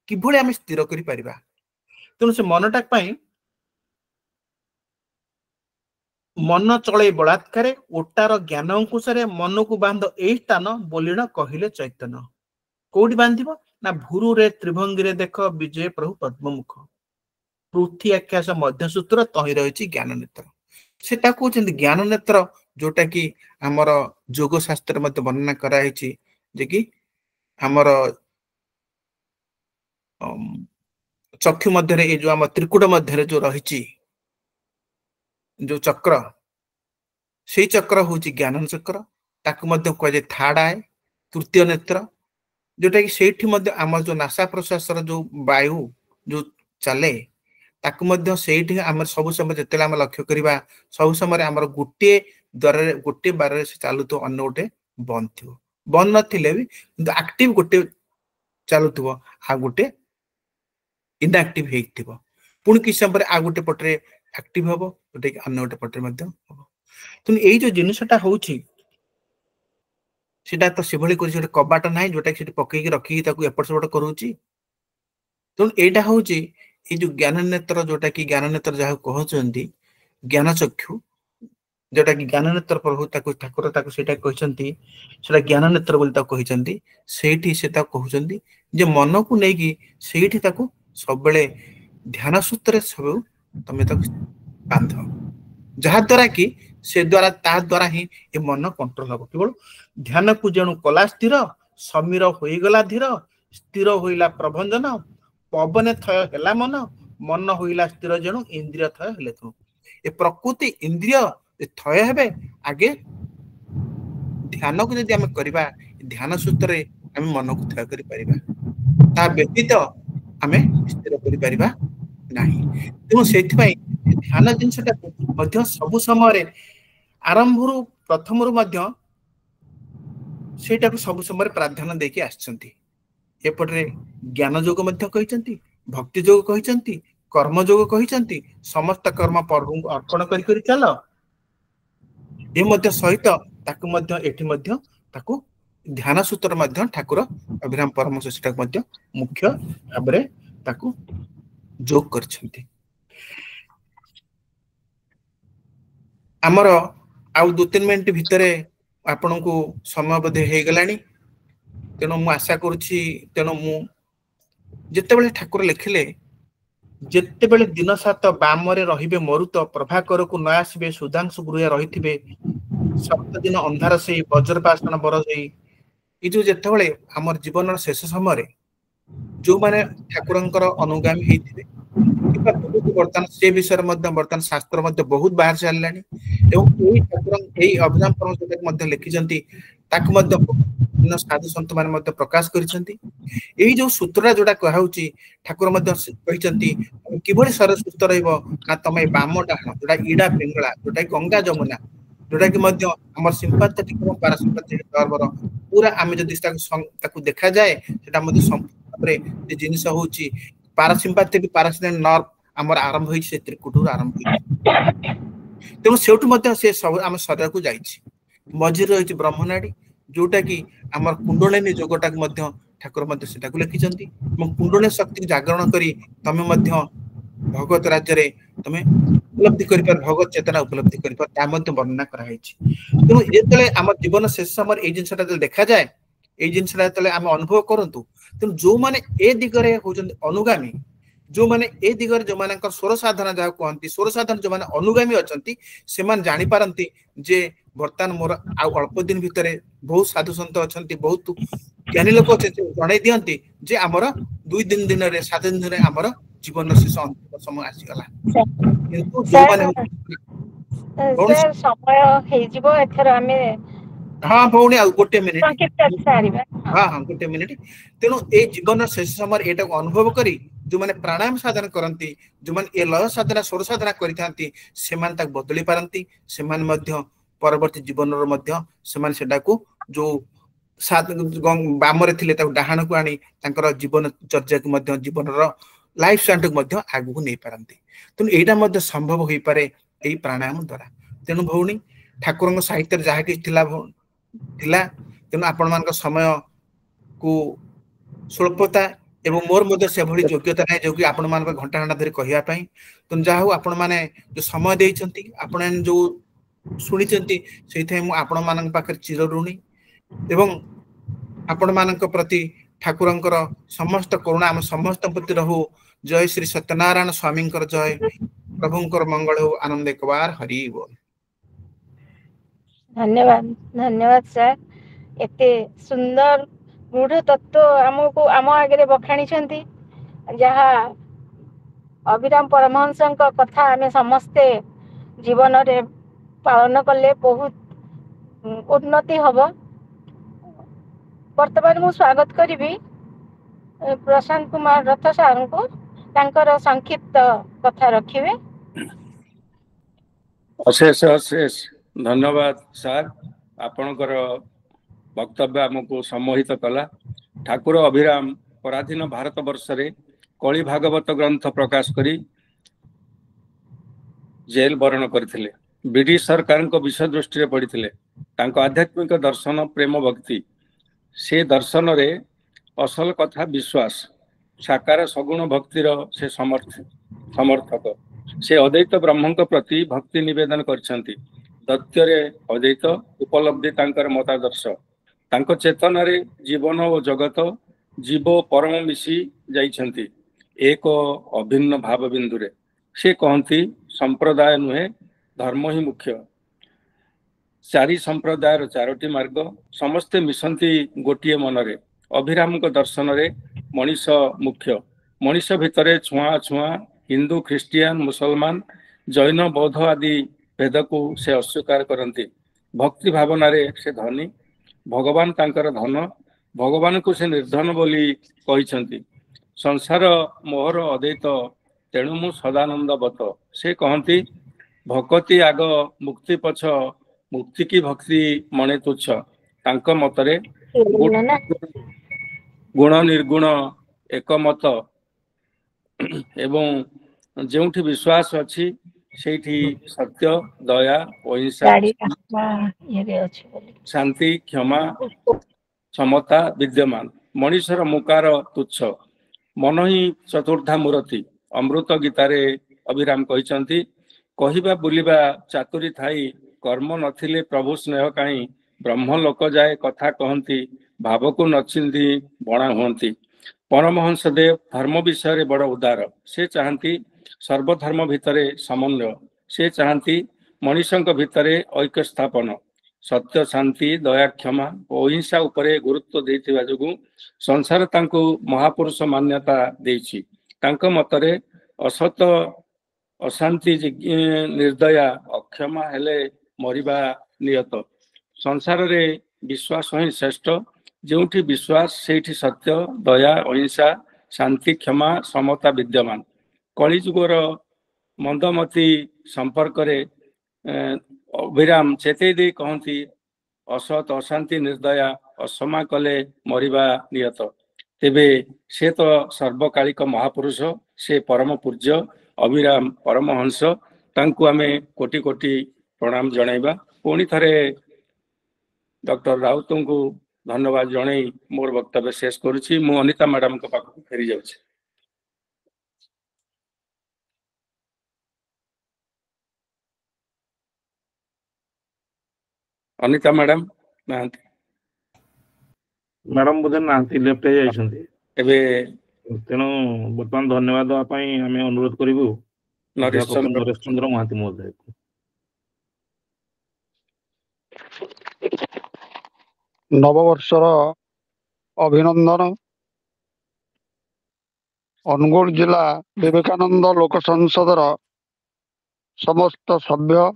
किभली आम स्थिर करि परिबा तेणु से मनटा पाई मन चले बलात्कार ओटार ज्ञान अंकुशरे मन को बांध ए स्थान बोलिण कहिले चैतन्य कोडी बांधिबो ना भूरु रे त्रिभंगी रे देख विजय प्रभु पद्ममुख पृथ्वी आकाश मध्य सूत्र तही रही ज्ञान नेत्र सेटा कहते ज्ञान नेत्र जोटा कि आमर योग शास्त्र मध्य वर्णना कराई जे कि आमर चक्षु मध्य जो आम त्रिकुट मध्य जो रही जो चक्र से चक्र हूँ ज्ञान चक्र ताकू कहुए थर्ड आए तृतीय नेत्र जोटा कि से आम जो नासा प्रश्वास जो वायु जो चले ताकू से आम सब समय जो आम लक्ष्य करवा सब समय आम गोटे द्वारा गोटे बार से चलु अन्न गोटे बंद थी बंद नथिले भी एक्टिव गोटे चलु आ गोटे इनएक्टिव पुणी किछ समय आ गोटे पटरे एक्टिव हम गोटे अन्य गोटे पटरे हम ତେଣୁ ଏଇ ଯୋଉ ଜିନିଷଟା ହଉଛି ସେଟା ତ ସେଭଳି କରି ଗୋଟେ କବାଟ ନାହିଁ ଯୋଉଟା ସେଠି ପକେଇକି ରଖିକି ତାକୁ ଏପଟ ସେପଟ କରୁଛି। ତେଣୁ ଏଇଟା ହଉଛି ଏଇ ଯୋଉ ଜ୍ଞାନ ନେତ୍ର ଯୋଉଟା କି ଜ୍ଞାନ ନେତ୍ର ଯାହାକୁ କହୁଛନ୍ତି ଜ୍ଞାନ ଚକ୍ଷୁ, ଯୋଉଟା କି ଜ୍ଞାନ ନେତ୍ର ପ୍ରଭୁ ତାକୁ ଠାକୁର ତାକୁ ସେଇଟା କହିଛନ୍ତି, ସେଟା ଜ୍ଞାନ ନେତ୍ର ବୋଲି ତାକୁ କହିଛନ୍ତି। ସେଇଠି ସେ ତାକୁ କହୁଛନ୍ତି ଯେ ମନକୁ ନେଇକି ସେଇଠି ତାକୁ ସବୁବେଳେ ଧ୍ୟାନ ସୂତ୍ରରେ ସବୁ ତମେ ତାକୁ ବାନ୍ଧ, ଯାହା ଦ୍ୱାରା କି ସେ ଦ୍ୱାରା ତା ଦ୍ୱାରା ହିଁ ଏ ମନ କଣ୍ଟ୍ରୋଲ ହବ। କେବଳ ଧ୍ୟାନକୁ ଯେଣୁ କଲା ସ୍ଥିର, ସମୀର ହୋଇଗଲା ଧୀର, ସ୍ଥିର ହୋଇଲା ପ୍ରଭଞ୍ଜନ, ପବନେ ଥୟ ହେଲା ମନ, ମନ ହୋଇଲା ସ୍ଥିର ଯେଣୁ ଇନ୍ଦ୍ରିୟ ଥୟ ହେଲେ ତୁ। ଏ ପ୍ରକୃତି ଇନ୍ଦ୍ରିୟ ଥୟ ହେବେ ଆଗେ ଧ୍ୟାନକୁ ଯଦି ଆମେ କରିବା, ଧ୍ୟାନ ସୂତ୍ରରେ ଆମେ ମନକୁ ଥୟ କରିପାରିବା, ତା ବ୍ୟତୀତ ଆମେ ସ୍ଥିର କରିପାରିବା ନାହିଁ। ତେଣୁ ସେଇଥିପାଇଁ ଧ୍ୟାନ ଜିନିଷଟାକୁ ମଧ୍ୟ ସବୁ ସମୟରେ ଆରମ୍ଭରୁ ପ୍ରଥମରୁ ମଧ୍ୟ ସେଇଟାକୁ ସବୁ ସମୟରେ ପ୍ରାଧାନ୍ୟ ଦେଇକି ଆସିଛନ୍ତି। ଏପଟରେ ଜ୍ଞାନ ଯୋଗ ମଧ୍ୟ କହିଛନ୍ତି, ଭକ୍ତି ଯୋଗ କହିଛନ୍ତି, କର୍ମ ଯୋଗ କହିଛନ୍ତି। ସମସ୍ତ କର୍ମ ପ୍ରଭୁଙ୍କୁ ଅର୍ପଣ କରି କରି ଚାଲ। ଏ ମଧ୍ୟ ସହିତ ତାକୁ ମଧ୍ୟ ଏଠି ମଧ୍ୟ ତାକୁ ଧ୍ୟାନ ସୂତ୍ର ମଧ୍ୟ ଠାକୁର ଅଭିରାମ ପରମହଂସ ସେଟାକୁ ମଧ୍ୟ ମୁଖ୍ୟ ଭାବରେ ତାକୁ ଯୋଗ କରିଛନ୍ତି। ଆମର ଆଉ 2-3 ମିନିଟ ଭିତରେ ଆପଣଙ୍କୁ ସମୟ ବୋଧେ ହେଇଗଲାଣି, ତେଣୁ ମୁଁ ଆଶା କରୁଛି, ତେଣୁ ମୁଁ ଯେତେବେଳେ ଠାକୁର ଲେଖିଲେ ଯେତେବେଳେ ଦିନ ସାତ ବାମରେ ରହିବେ ମରୁତ, ପ୍ରଭାକରକୁ ନ ଆସିବେ ସୁଧାଂଶୁ ଗୃହେ ରହିଥିବେ, ସପ୍ତଦିନ ଅନ୍ଧାର ସେଇ ବଜ୍ରପାଷାଣ ବର ସେଇ, ଏଇ ଯୋଉ ଯେତେବେଳେ ଆମର ଜୀବନର ଶେଷ ସମୟରେ ଯୋଉମାନେ ଠାକୁରଙ୍କର ଅନୁଗାମୀ ହେଇଥିବେ କିମ୍ବା ବହୁତ ବର୍ତ୍ତମାନ ସେ ବିଷୟରେ ମଧ୍ୟ ବର୍ତ୍ତମାନ ଶାସ୍ତ୍ର ମଧ୍ୟ ବହୁତ ବାହାରି ସାରିଲାଣି ଏବଂ ଏଇ ଠାକୁର ଏଇ ଅଭିରାମ ପରମହଂସ ମଧ୍ୟ ଲେଖିଛନ୍ତି, ତାକୁ ମଧ୍ୟ ବିଭିନ୍ନ ସାଧୁ ସନ୍ଥ ମାନେ ମଧ୍ୟ ପ୍ରକାଶ କରିଛନ୍ତି। ଏଇ ଯୋଉ ସୂତ୍ରଟା ଯୋଉଟା କୁହାହଉଛି ଠାକୁର ମଧ୍ୟ କହିଛନ୍ତି କିଭଳି ଶରୀର ସୁସ୍ଥ ରହିବ ନା ତମେ ବାମ ଡାହାଣ ଯୋଉଟା ଇଡା ପିଙ୍ଗଳା ଯୋଉଟା ଗଙ୍ଗା ଯମୁନା ଯୋଉଟା କି ମଧ୍ୟ ଆମର ସିମ୍ପାଥେଟିକ ଏବଂ ପାରାସିମ୍ପାଥେଟିକ ନର୍ଭର ପୁରା ଆମେ ଯଦି ତାକୁ ଦେଖାଯାଏ ସେଟା ମଧ୍ୟ ସମ୍ପୂର୍ଣ୍ଣ ଭାବରେ ଯେ ଜିନିଷ ହଉଛି ପାରାସିମ୍ପାଥେଟିକ ପାରାସିମ୍ପାଥେଟିକ ନର୍ଭ ଆମର ଆରମ୍ଭ ହେଇଛି ସେ ତ୍ରିକୁଟରୁ ଆରମ୍ଭ ହେଇଛି। ତେଣୁ ସେଇଠୁ ମଧ୍ୟ ସେ ସବୁ ଆମ ଶରୀରକୁ ଯାଇଛି। ମଝିରେ ରହିଛି ବ୍ରହ୍ମନାଡି ଯୋଉଟା କି ଆମର କୁଣ୍ଡଳିନୀ ଯୋଗଟାକୁ ମଧ୍ୟ ଠାକୁର ମଧ୍ୟ ସେଟାକୁ ଲେଖିଛନ୍ତି ଏବଂ କୁଣ୍ଡଳିନୀ ଶକ୍ତିକୁ ଜାଗରଣ କରି ତମେ ମଧ୍ୟ ଭଗବତ ରାଜ୍ୟରେ ତମେ ଉପଲବ୍ଧି କରିପାର, ଭଗବତ ଚେତନା ଉପଲବ୍ଧି କରିପାର, ତା ମଧ୍ୟ ବର୍ଣ୍ଣନା କରାଯାଇଛି। ତେଣୁ ଯେତେବେଳେ ଆମ ଜୀବନ ଶେଷ ସମୟରେ ଏଇ ଜିନିଷଟା ଯେତେବେଳେ ଦେଖାଯାଏ, ଏଇ ଜିନିଷଟା ଯେତେବେଳେ ଆମେ ଅନୁଭବ କରନ୍ତୁ, ତେଣୁ ଯୋଉମାନେ ଏ ଦିଗରେ ହଉଛନ୍ତି ଅନୁଗାମୀ, ଯୋଉମାନେ ଏ ଦିଗରେ ଯୋଉମାନଙ୍କର ସ୍ୱର ସାଧନା ଯାହା କୁହନ୍ତି, ସ୍ୱର ସାଧନା ଯୋଉମାନେ ଅନୁଗାମୀ ଅଛନ୍ତି, ସେମାନେ ଜାଣିପାରନ୍ତି ଯେ ବର୍ତ୍ତମାନ ମୋର ଆଉ ଅଳ୍ପ ଦିନ ଭିତରେ ବହୁତ ସାଧୁ ସନ୍ଥ ଅଛନ୍ତି, ବହୁତ ଜ୍ଞାନୀ ଲୋକ ଅଛନ୍ତି, ଜଣେଇ ଦିଅନ୍ତି ଯେ ଆମର 2 ଦିନରେ 7 ଦିନରେ ଆମର ଜୀବନର ଶେଷ ଅନ୍ତିମ ସମୟ ଆସିଗଲା। କିନ୍ତୁ ଯୋଉମାନେ
ସାର୍ ସମୟ ହେଇଯିବ, ଏଥର ଆମେ
ହଁ ଭଉଣୀ ଆଉ 1 ମିନିଟ,
ସଂକ୍ଷିପ୍ତ ସାରିବା।
ହଁ 1 ମିନିଟ। ତେଣୁ ଏଇ ଜୀବନର ଶେଷ ସମୟରେ ଏଇଟାକୁ ଅନୁଭବ କରି ଯୋଉମାନେ ପ୍ରାଣାୟାମ ସାଧନା କରନ୍ତି, ଯୋଉମାନେ ଏ ଲୟ ସାଧନା ସ୍ୱର ସାଧନା କରିଥାନ୍ତି, ସେମାନେ ତାକୁ ବଦଳି ପାରନ୍ତି। ସେମାନେ ମଧ୍ୟ ପରବର୍ତ୍ତୀ ଜୀବନର ମଧ୍ୟ ସେମାନେ ସେଟାକୁ ଯୋଉ ବାମରେ ଥିଲେ ତାକୁ ଡାହାଣକୁ ଆଣି ତାଙ୍କର ଜୀବନ ଚର୍ଯ୍ୟାକୁ ମଧ୍ୟ ଜୀବନର ଲାଇଫ ଷ୍ଟାଇଲକୁ ମଧ୍ୟ ଆଗକୁ ନେଇପାରନ୍ତି। ତେଣୁ ଏଇଟା ମଧ୍ୟ ସମ୍ଭବ ହୋଇପାରେ ଏଇ ପ୍ରାଣାୟାମ ଦ୍ଵାରା। ତେଣୁ ଭଉଣୀ ଠାକୁରଙ୍କ ସାହିତ୍ୟରେ ଯାହା କିଛି ଥିଲା, ତେଣୁ ଆପଣମାନଙ୍କ ସମୟକୁ ସ୍ୱଳ୍ପତା ଏବଂ ମୋର ମଧ୍ୟ ସେଭଳି ଯୋଗ୍ୟତା ନାହିଁ ଯୋଉ ଆପଣମାନଙ୍କ ଘଣ୍ଟା ଘଣ୍ଟା ଧରି କହିବା ପାଇଁ। ତେଣୁ ଯାହା ହଉ ଆପଣମାନେ ଯୋଉ ସମୟ ଦେଇଛନ୍ତି, ଆପଣ ଯୋଉ ଶୁଣିଛନ୍ତି, ସେଇଥିପାଇଁ ମୁଁ ଆପଣମାନଙ୍କ ପାଖରେ ଚିରଋଣୀ ଏବଂ ଆପଣମାନଙ୍କ ପ୍ରତି ଠାକୁରଙ୍କର ସମସ୍ତ କରୁଣା ଆମ ସମସ୍ତ ପ୍ରତି ରହୁ। ଜୟ ଶ୍ରୀ ସତ୍ୟନାରାୟଣ ସ୍ୱାମୀଙ୍କର ଜୟ, ପ୍ରଭୁଙ୍କର ମଙ୍ଗଳ ହଉ, ଆନନ୍ଦ ଏକବାର ହରି ବୋଲ।
ଧନ୍ୟବାଦ, ଧନ୍ୟବାଦ ସାର୍, ଏତେ ସୁନ୍ଦର ଗୂଢ ତତ୍ତ୍ୱ ଆମକୁ ଆମ ଆଗରେ ବଖାଣିଛନ୍ତି, ଯାହା ଅଭିରାମ ପରମହଂସଙ୍କ କଥା ଆମେ ସମସ୍ତେ ଜୀବନରେ ପାଳନ କଲେ ବହୁତ ଉନ୍ନତି ହବ। ବର୍ତ୍ତମାନ ମୁଁ ସ୍ୱାଗତ କରିବି ପ୍ରଶାନ୍ତ କୁମାର ରଥ ସାରଙ୍କୁ, ତାଙ୍କର ସଂକ୍ଷିପ୍ତ କଥା ରଖିବେ।
ଅଶେଷ ଅଶେଷ ଧନ୍ୟବାଦ ସାର୍, ଆପଣଙ୍କର ବକ୍ତବ୍ୟ ଆମକୁ ସମ୍ମୋହିତ କଲା। ଠାକୁର ଅଭିରାମ ପରାଧୀନ ଭାରତ ବର୍ଷରେ କଳି ଭାଗବତ ଗ୍ରନ୍ଥ ପ୍ରକାଶ କରି ଜେଲ ବରଣ କରିଥିଲେ। ब्रिटिश सरकार विषय दृष्टि पड़ते आध्यात्मिक दर्शन प्रेम भक्ति से दर्शन रे असल कथा विश्वास साकार सगुण भक्तिर से समर्थक से अद्वैत ब्रह्म प्रति भक्ति निवेदन करछंती दत्ୟରେ अद्वैत उपलब्धि तांकर मतादर्श तांको चेतन रे जीवन और जगत जीव परम मिशी जाइछंती एक अभिन्न भाव बिंदुरे से कहती संप्रदाय नुहे धर्म ही मुख्य चारि संप्रदायर चारोटी मार्ग समस्ते मिशंती गोटिए मनरे अभिराम दर्शन रे मनीष मुख्य मनीष भितरे छुआ छुआ हिंदू ख्रिस्टियान मुसलमान जैन बौद्ध आदि भेद को से अस्वीकार करती भक्ति भावना रे से धनी भगवान तांकर धन भगवान को से निर्धन बोली कहिसंती संसार मोहर अद्वैत तेणु मु सदानंद बत से कहती भक्ति आग मुक्ति पछ मुक्ति की भक्ति मणे तुच्छ तांक मतरे गुण निर्गुण एक मत एवं जोठी विश्वास अच्छी सेठी सत्य दया अहिंसा शांति क्षमा समता विद्यमान मनीषर मुकार तुच्छ मन ही चतुर्धा मूर्ति अमृत गीतारे अभिराम कहिसंती कहिबा बुलिबा चातुरी थाई कर्म नथिले प्रभु स्नेह काई ब्रह्म लोक जाए कथा कहती भाव को नचिंदी बणा हुंती परमहंस देव धर्म विषय बड़ उदार से चाहती सर्वधर्म भितरे समन्वय से चाहती मनीषक भितरे ऐक्य स्थापन सत्य शांति दया क्षमा अहिंसा उपरे गुरुत्व देथिबा जोगु संसार तांको महापुरुष मान्यता देछि तांको मतरे असत अशांति निर्दया अक्षमा हेले मरिबा नियत संसार रे विश्वास ही श्रेष्ठ जोठी विश्वास सेठी सत्य दया अहिंसा शांति क्षमा समता विद्यमान कलिजुगर मंदमती संपर्क रे अभिराम चेते दे कहती असत अशांति निर्दया असमा कले मरिबा नियत तेबे से तो सर्वकालिक महापुरुष से परम पूज्य अभिराम परमहंस तांकु आमे कोटि कोटि प्रणाम जणाइबा पुणी थरे डॉक्टर राउत को धन्यवाद जणाई मोर वक्तव्य शेष करुछि मु अनिता मैडम को पाख फेरी जाउछि अनिता मैडम
मैडम बोधे नांती लेफ्ट हे जाइछन्ती
एबे
तेणु बर्तमान धन्यवाद दवा पई हमें अनुरोध करिवु
नरेश
नरेश चंद्र महाती महोदय को
नववर्षर अभिनंदन अनुगुल जिला विवेकानंद लोक संसदर समस्त सभ्य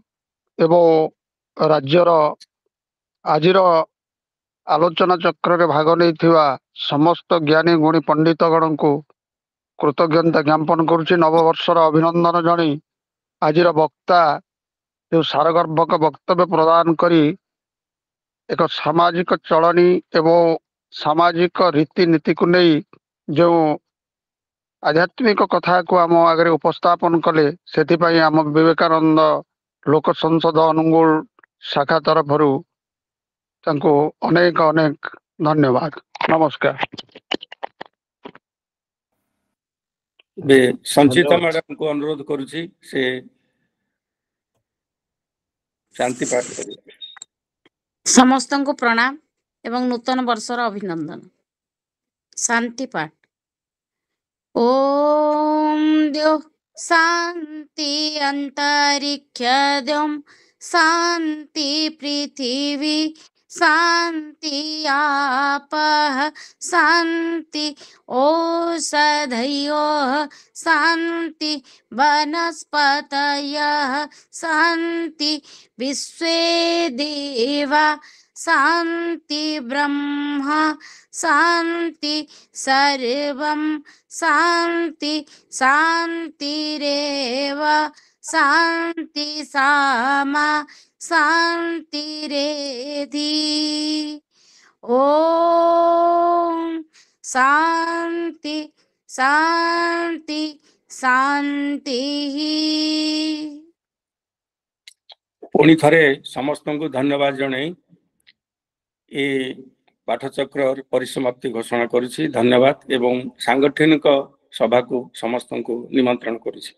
एवं राज्यर आजिर आलोचना चक्र रे भाग नहीं समस्त ज्ञानी गुणी पंडित गण को कृतज्ञता ज्ञापन करुच्ची नववर्षर अभिनंदन जणी आजिर वक्ता जो सारगर्भक वक्तव्य प्रदान करी एक सामाजिक चलनी एवं सामाजिक रीतिनीति को नहीं जो आध्यात्मिक कथा को आम आगे उपस्थापन कले से आम विवेकानंद लोक संसद अनुगुल शाखा तरफ अनेक अनेक धन्यवाद नमस्कार।
संचिता मैडम को अनुरोध करुछि से शांति पाठ करिए।
समस्त को प्रणाम एवं नूतन वर्षर अभिनंदन। शांति पाठ। ओम द्यो शांति अंतरिक्ष द्योम शांति पृथ्वी शांति आपः शांति ओषधयो शांति वनस्पतयः शांति विश्वे देवा शांति ब्रह्मा शांति सर्वं शांति शांतिरेव शांति सामा शांतिरेधि। ओम शांति शांति शांति।
पुणी थरे समस्त को धन्यवाद जनाई ए पाठचक्र परिसमाप्ति घोषणा करुछि। धन्यवाद एवं सांगठनिक सभा को समस्त को निमंत्रण करुछि।